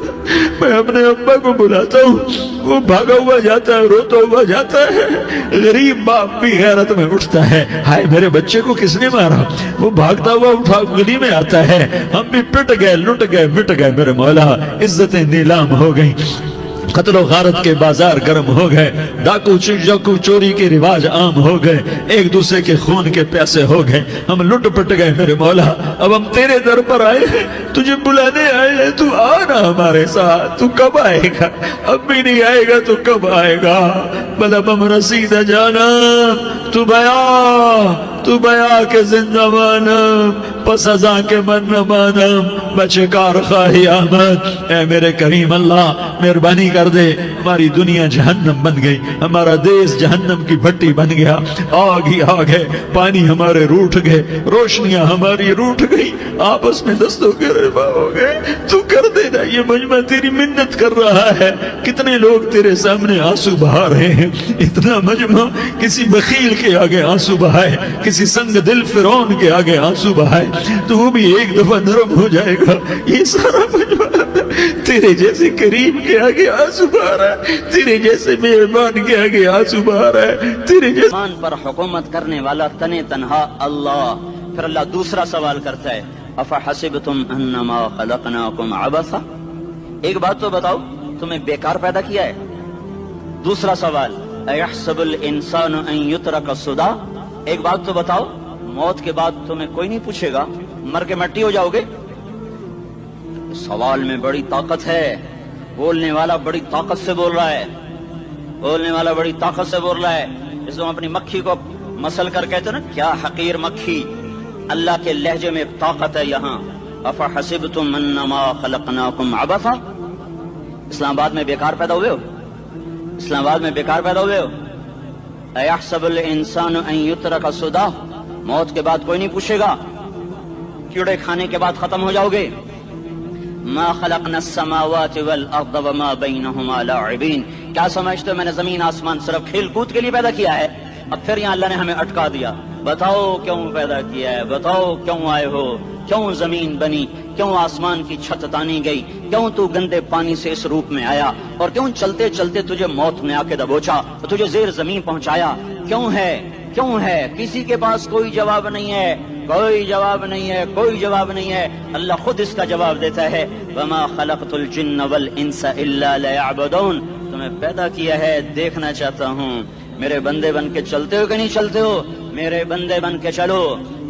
میں اپنے ابا کو بلاتا ہوں۔ وہ بھاگا ہوا جاتا ہے، روتا ہوا جاتا ہے۔ غریب باپ بھی غیرت میں اٹھتا ہے، ہائے میرے بچے کو کس نے مارا؟ وہ بھاگتا ہوا اٹھا گلی میں آتا ہے۔ ہم بھی پٹ گئے، لٹ گئے، مٹ گئے میرے مولا، عزتیں نیلام ہو گئیں، قتل و غارت کے بازار گرم ہو گئے، ڈاکو چوری کے رواج عام ہو گئے، ایک دوسرے کے خون کے پیاسے ہو گئے، ہم لٹ پٹ گئے میرے مولا۔ اب ہم تیرے در پر آئے ہیں، تجھے بلانے آئے ہیں، تو آنا ہمارے ساتھ۔ تو کب آئے گا؟ اب بھی نہیں آئے گا تو کب آئے گا؟ بلا بم رسید جانا، تو بیا کے زندہ مانم، پس ازاں کے من نہ مانم، بچے کار خواہی آمد۔ اے میرے کریم اللہ مہربانی کر دے، ہماری دنیا جہنم بن گئی، ہمارا دیس جہنم کی بھٹی بن گیا، آگ ہی آگ ہے، پانی ہمارے روٹھ گئے، روشنیاں ہماری روٹھ گئی، آپس میں دستوں کے ربا ہو گئے۔ تو کر دینا، یہ مجمع تیری منت کر رہا ہے۔ کتنے لوگ تیرے سامنے آنسو بہا رہے ہیں، اتنا مجمع کسی بخیل کے آگے آنسو بہائے، کسی سنگ دل فرعون کے آگے آنسو بہائے تو وہ بھی ایک دفعہ نرم ہو جائے گا۔ یہ سارا مجمع تیرے جیسے کریم کے آگے آنسو بہا رہا ہے، تیرے جیسے مہربان کے آگے آنسو بہا رہا ہے، تیرے جیسے آسمان پر حکومت کرنے والا تنے تنہا اللہ۔ پھر اللہ دوسرا سوال کرتا ہے، افحسبتم انما خلقناکم عبثا، ایک بات تو بتاؤ تمہیں بیکار پیدا کیا ہے؟ دوسرا سوال، ایحسب الانسان ان یترک سدی، ایک بات تو بتاؤ موت کے بعد تمہیں کوئی نہیں پوچھے گا، مر کے مٹی ہو جاؤ گے؟ سوال میں بڑی طاقت ہے، بولنے والا بڑی طاقت سے بول رہا ہے، بولنے والا بڑی طاقت سے بول رہا ہے۔ جس کو اپنی مکھی کو مسل کر کہتے ہیں نا، کیا حقیر مکھی، اللہ کے لہجے میں طاقت ہے یہاں۔ افحسبتم انما خلقناکم عبثا، اسلام آباد میں بیکار پیدا ہوئے ہو؟ اسلام آباد میں بیکار پیدا ہوئے ہو؟ ایحسب الانسان ان یترک سدی، موت کے بعد کوئی نہیں پوچھے گا، کیڑے کھانے کے بعد ختم ہو جاؤ گے۔ ما خلقنا السماوات والارض وما بینہما لاعبین، کیا سمجھتے ہو میں نے زمین آسمان صرف کھیل کود کے لیے پیدا کیا ہے؟ اب پھر یہاں اللہ نے ہمیں اٹکا دیا، بتاؤ کیوں پیدا کیا ہے، بتاؤ کیوں آئے ہو، کیوں زمین بنی، کیوں آسمان کی چھت تانی گئی، کیوں تو گندے پانی سے اس روپ میں آیا، اور کیوں چلتے چلتے تجھے موت نے آ کے دبوچا، تجھے زیر زمین پہنچایا، کیوں ہے، کیوں ہے؟ کسی کے پاس کوئی جواب نہیں ہے، کوئی جواب نہیں ہے، کوئی جواب نہیں ہے، اللہ خود اس کا جواب دیتا ہے، وما خلقت الجن والانس الا لیعبدون، تمہیں پیدا کیا ہے دیکھنا چاہتا ہوں، میرے بندے بن کے چلتے ہو کہ نہیں چلتے ہو؟ میرے بندے بن کے چلو۔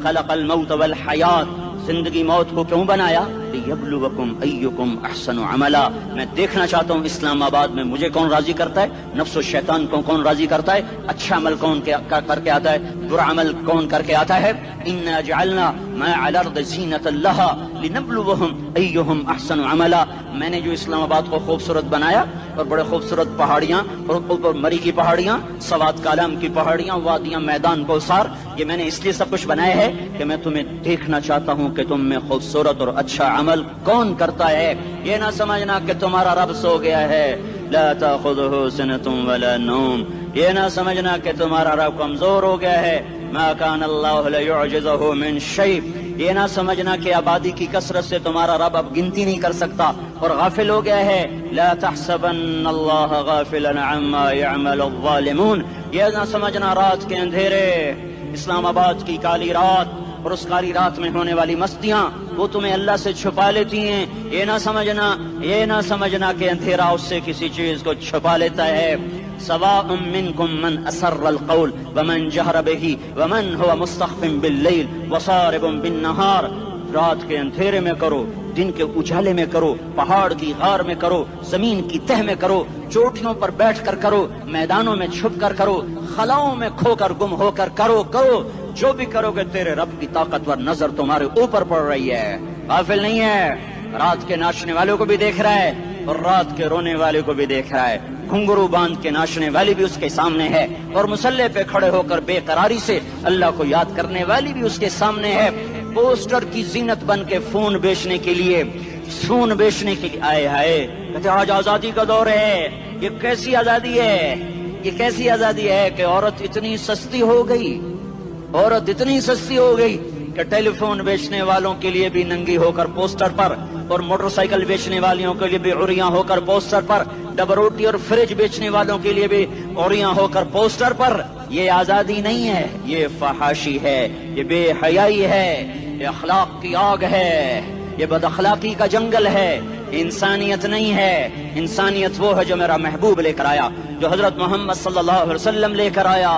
خلق الموت والحیات، زندگی موت کو کیوں بنایا؟ لِيَبْلُوَكُمْ أَيُّكُمْ أَحْسَنُ عَمَلًا. میں دیکھنا چاہتا ہوں اسلام آباد میں مجھے کون راضی کرتا ہے, نفس و شیطان کو کون راضی کرتا ہے, اچھا عمل کون کر کے آتا ہے, برا عمل کون کر کے آتا ہے. إِنَّا جَعَلْنَا مَا عَلَى الْأَرْضِ زِينَةً لَهَا لِنَبْلُوَهُمْ أَيُّهُمْ أَحْسَنُ عَمَلًا. میں نے جو اسلام آباد کو خوبصورت بنایا اور بڑے خوبصورت پہاڑیاں اور اوپر مری کی پہاڑیاں, سوات کالام کی پہاڑیاں, وادیاں, میدان کوثر, یہ میں نے اس لیے سب کچھ بنایا ہے کہ میں تمہیں دیکھنا چاہتا ہوں کہ تم میں خوبصورت اور اچھا عمل کون کرتا ہے. یہ نہ سمجھنا کہ تمہارا رب سو گیا ہے, لا تأخذه سنة ولا نوم. یہ نہ سمجھنا کہ تمہارا رب کمزور ہو گیا ہے, ما کان اللہ لیعجزہ من شیء. یہ نہ سمجھنا کہ آبادی کی کثرت سے تمہارا رب اب گنتی نہیں کر سکتا اور غافل ہو گیا ہے. لا تحسبن اللہ غافلا عما يعمل الظالمون. یہ نہ سمجھنا رات کے اندھیرے, اسلام آباد کی کالی رات اور اس کالی رات میں ہونے والی مستیاں وہ تمہیں اللہ سے چھپا لیتی ہیں. یہ نہ سمجھنا کہ اندھیرا اس سے کسی چیز کو چھپا لیتا ہے. سواء منکم من اسر القول ومن جہر به ومن هو مستخف باللیل وصارب بالنہار. رات کے اندھیرے میں کرو, دن کے اجالے میں کرو, پہاڑ کی غار میں کرو, زمین کی تہ میں کرو, چوٹیوں پر بیٹھ کر کرو, میدانوں میں چھپ کر کرو, خلاؤں میں کھو کر گم ہو کر کرو. جو بھی کرو گے تیرے رب کی طاقتور نظر تمہارے اوپر پڑ رہی ہے, غافل نہیں ہے. رات کے ناچنے والوں کو بھی دیکھ رہا ہے اور رات کے رونے والے کو بھی دیکھ رہا ہے. گھنگرو باندھ کے ناچنے والی بھی اس کے سامنے ہے اور مسلح پہ کھڑے ہو کر بے قراری سے اللہ کو یاد کرنے والی بھی اس کے سامنے ہے. پوسٹر کی زینت بن کے فون بیچنے کے لیے آئے ہائے کہتے آج آزادی کا دور ہے. یہ کیسی آزادی ہے کہ عورت اتنی سستی ہو گئی کہ ٹیلی فون بیچنے والوں کے لیے بھی ننگی ہو کر پوسٹر پر, اور موٹر سائیکل بیچنے والیوں کے لیے بھی عریاں ہو کر پوسٹر پر, ڈبل روٹی اور فریج بیچنے والوں کے لیے بھی عریاں ہو کر پوسٹر پر. یہ آزادی نہیں ہے, یہ فحاشی ہے, یہ بے حیائی ہے, یہ اخلاق کی آگ ہے, یہ بد اخلاقی کا جنگل ہے. انسانیت نہیں ہے. انسانیت وہ ہے جو میرا محبوب لے کر آیا, جو حضرت محمد صلی اللہ علیہ وسلم لے کر آیا,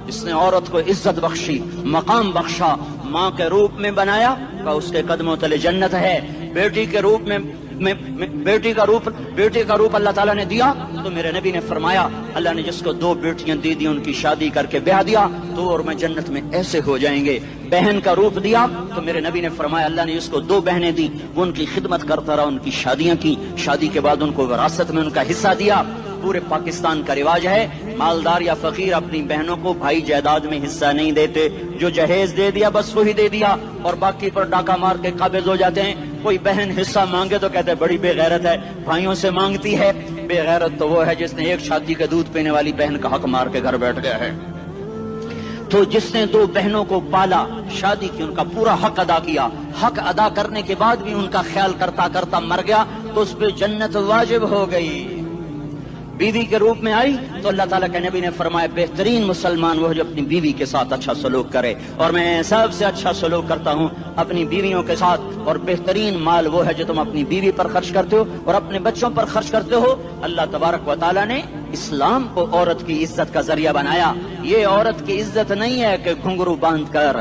جس نے عورت کو عزت بخشی, مقام بخشا, ماں کے روپ میں بنایا کہ اس کے قدموں تلے جنت ہے. بیٹی کے روپ میں بیٹی کا روپ اللہ تعالیٰ نے دیا تو میرے نبی نے فرمایا اللہ نے جس کو 2 بیٹیاں دی ان کی شادی کر کے بیاہ دیا تو اور میں جنت میں ایسے ہو جائیں گے. بہن کا روپ دیا تو میرے نبی نے فرمایا اللہ نے جس کو 2 بہنیں دی وہ ان کی خدمت کرتا رہا, ان کی شادیاں کی, شادی کے بعد ان کو وراثت میں ان کا حصہ دیا. پورے پاکستان کا رواج ہے مالدار یا فقیر اپنی بہنوں کو بھائی جائیداد میں حصہ نہیں دیتے. جو جہیز دے دیا بس وہی دے دیا اور باقی پر ڈاکہ مار کے قابض ہو جاتے ہیں. کوئی بہن حصہ مانگے تو کہتے ہیں بڑی بے غیرت ہے, بھائیوں سے مانگتی ہے. بے غیرت تو وہ ہے جس نے ایک شادی کا دودھ پینے والی بہن کا حق مار کے گھر بیٹھ گیا ہے. تو جس نے 2 بہنوں کو پالا, شادی کی, ان کا پورا حق ادا کیا, حق ادا کرنے کے بعد بھی ان کا خیال کرتا کرتا مر گیا تو اس پہ جنت واجب ہو گئی. بیوی کے روپ میں آئی تو اللہ تعالیٰ کے نبی نے فرمایا بہترین مسلمان وہ جو اپنی بیوی کے ساتھ اچھا سلوک کرے, اور میں سب سے اچھا سلوک کرتا ہوں اپنی بیویوں کے ساتھ. اور بہترین مال وہ ہے جو تم اپنی بیوی پر خرچ کرتے ہو اور اپنے بچوں پر خرچ کرتے ہو. اللہ تبارک و تعالیٰ نے اسلام کو عورت کی عزت کا ذریعہ بنایا. یہ عورت کی عزت نہیں ہے کہ گھنگرو باندھ کر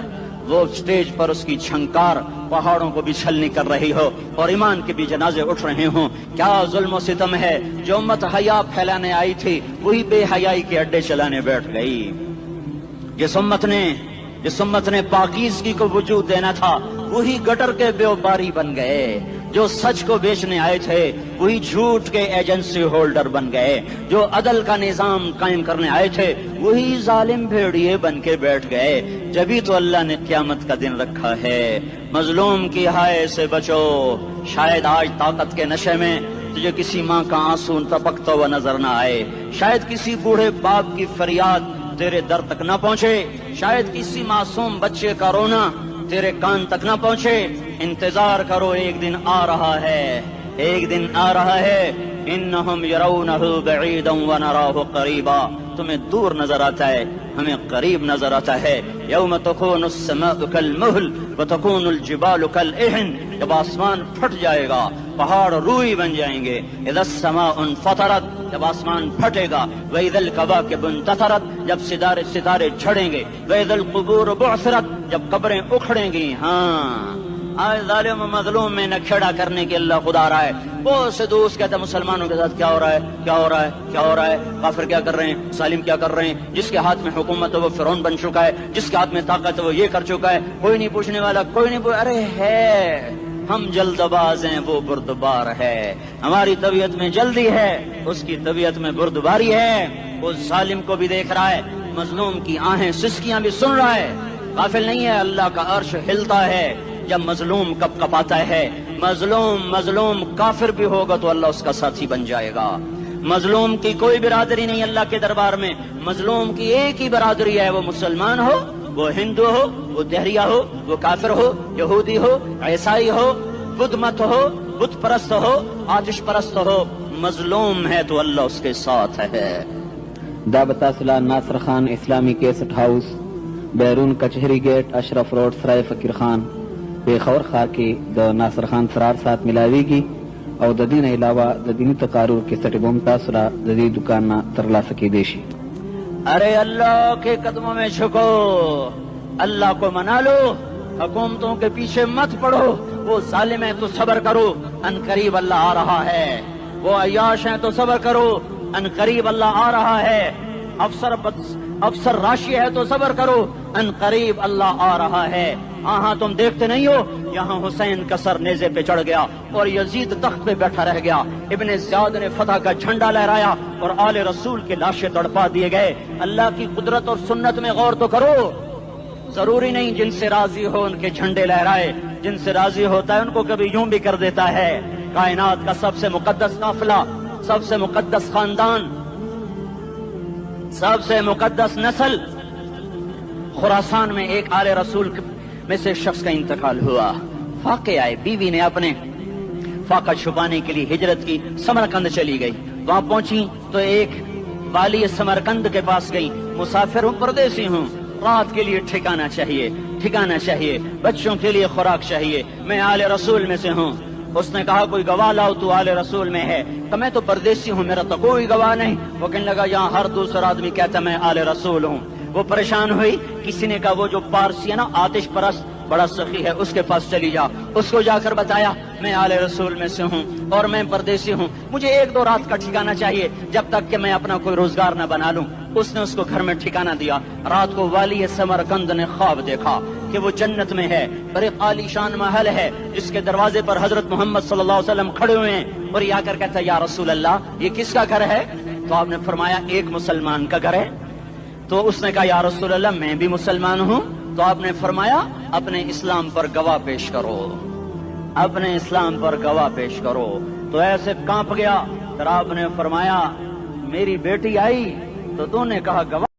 وہ اسٹیج پر اس کی چھنکار پہاڑوں کو بھی چھلنی کر رہی ہو اور ایمان کے بھی جنازے اٹھ رہے ہوں. کیا ظلم و ستم ہے. جو امت حیا پھیلانے آئی تھی وہی بے حیائی کے اڈے چلانے بیٹھ گئی. جس امت نے پاکیزگی کو وجود دینا تھا وہی گٹر کے بیوباری بن گئے. جو سچ کو بیچنے آئے تھے وہی جھوٹ کے ایجنسی ہولڈر بن گئے. جو عدل کا نظام قائم کرنے آئے تھے وہی ظالم بھیڑیے بن کے بیٹھ گئے. جبھی تو اللہ نے قیامت کا دن رکھا ہے. مظلوم کی ہائے سے بچو. شاید آج طاقت کے نشے میں تجھے کسی ماں کا آنسو ٹپکتا ہوا نظر نہ آئے, شاید کسی بوڑھے باپ کی فریاد تیرے در تک نہ پہنچے, شاید کسی معصوم بچے کا رونا تیرے کان تک نہ پہنچے. انتظار کرو, ایک دن آ رہا ہے, ایک دن آ رہا ہے. انہم یرونہ بعیدا ونراہ قریبا. تمہیں دور نظر آتا ہے, ہمیں قریب نظر آتا ہے. یوم تکون السماء کالمہل وتکون الجبال کالعہن. جب آسمان پھٹ جائے گا پہاڑ روئی بن جائیں گے. اذا السماء انفطرت, جب آسمان پھٹے گا. واذا الکواکب انتثرت, جب ستارے جھڑیں گے. واذا القبور بعثرت, جب قبریں اکھڑیں گی. ہاں آج ظالم و مظلوم میں نکھیڑا کرنے کے اللہ خدا رہا ہے. بہت سے دوست کہتے ہیں مسلمانوں کے ساتھ کیا ہو رہا ہے, کیا ہو رہا ہے, کیا ہو رہا ہے, کافر کیا کر رہے ہیں, ظالم کیا کر رہے ہیں, جس کے ہاتھ میں حکومت ہے وہ فرعون بن چکا ہے, جس کے ہاتھ میں طاقت ہے وہ یہ کر چکا ہے, کوئی نہیں پوچھنے والا, کوئی نہیں ارے ہے ہم جلد باز ہیں وہ بردبار ہے. ہماری طبیعت میں جلدی ہے, اس کی طبیعت میں بردباری ہے. وہ ظالم کو بھی دیکھ رہا ہے, مظلوم کی آہیں سسکیاں بھی سن رہا ہے, غافل نہیں ہے. اللہ کا عرش ہلتا ہے جب مظلوم کپ کپاتا ہے. مظلوم کافر بھی ہوگا تو اللہ اس کا ساتھی بن جائے گا. مظلوم کی کوئی برادری نہیں اللہ کے دربار میں, مظلوم کی ایک ہی برادری ہے, وہ مسلمان ہو, وہ ہندو ہو, وہ دہریہ ہو, وہ کافر ہو, یہودی ہو, عیسائی ہو, بدھ مت ہو, بت پرست ہو, آتش پرست ہو, مظلوم ہے تو اللہ اس کے ساتھ ہے. دا بتاصلہ ناصر خان اسلامی کیسٹ ہاؤس, بیرون کچہری گیٹ, اشرف روڈ, سرائے فقیر خان, پیښور ښار کې د ناصر خان سرار سات ملاویږي او د دې نه علاوه د دیني تقاریر کیسټ بم تاسو را د دې دکان نه ترلاسه کیدی شي. ارے اللہ کے قدموں میں جھکو, اللہ کو منا لو, حکومتوں کے پیچھے مت پڑو. وہ ظالم ہیں تو صبر کرو, ان قریب اللہ آ رہا ہے. وہ عیاش ہیں تو صبر کرو, ان قریب اللہ آ رہا ہے. افسر راشی ہے تو صبر کرو, ان قریب اللہ آ رہا ہے. ہاں تم دیکھتے نہیں ہو, یہاں حسین کا سر نیزے پہ چڑھ گیا اور یزید تخت پہ بیٹھا رہ گیا. ابن زیاد نے فتح کا جھنڈا لہرایا اور آل رسول کے لاشیں تڑپا دیے گئے. اللہ کی قدرت اور سنت میں غور تو کرو. ضروری نہیں جن سے راضی ہو ان کے جھنڈے لہرائے, جن سے راضی ہوتا ہے ان کو کبھی یوں بھی کر دیتا ہے. کائنات کا سب سے مقدس قافلہ, سب سے مقدس خاندان, سب سے مقدس نسل, خراسان میں ایک آل رسول میں سے شخص کا انتقال ہوا. فاقے آئے, بیوی نے اپنے فاقہ چھپانے کے لیے ہجرت کی, سمرقند چلی گئی. وہاں پہنچی تو ایک والی سمرقند کے پاس گئی. مسافر ہوں, پردیسی ہوں, رات کے لیے ٹھکانا چاہیے, بچوں کے لیے خوراک چاہیے, میں آل رسول میں سے ہوں. اس نے کہا کوئی گواہ لاؤ, تو آل رسول میں ہے. کہ میں تو پردیسی ہوں, میرا تو کوئی گواہ نہیں. وہ کہنے لگا یہاں ہر دوسرا آدمی کہتا میں آل رسول ہوں. وہ پریشان ہوئی. کسی نے کہا وہ جو پارسی ہے نا, آتش پرست, بڑا سخی ہے, اس کے پاس چلی جا. اس کو جا کر بتایا میں آل رسول میں سے ہوں اور میں پردیسی ہوں, مجھے 1-2 رات کا ٹھکانہ چاہیے جب تک کہ میں اپنا کوئی روزگار نہ بنا لوں. اس نے اس کو گھر میں ٹھکانہ دیا. رات کو والی سمرقند نے خواب دیکھا کہ وہ جنت میں ہے, بڑے عالی شان محل ہے, جس کے دروازے پر حضرت محمد صلی اللہ علیہ وسلم کھڑے ہوئے ہیں. اور یہ آ کر کہتا ہے یا رسول اللہ یہ کس کا گھر ہے؟ تو آپ نے فرمایا ایک مسلمان کا گھر ہے. تو اس نے کہا یا رسول اللہ میں بھی مسلمان ہوں. تو آپ نے فرمایا اپنے اسلام پر گواہ پیش کرو, اپنے اسلام پر گواہ پیش کرو. تو ایسے کانپ گیا. پھر آپ نے فرمایا میری بیٹی آئی تو نے کہا گواہ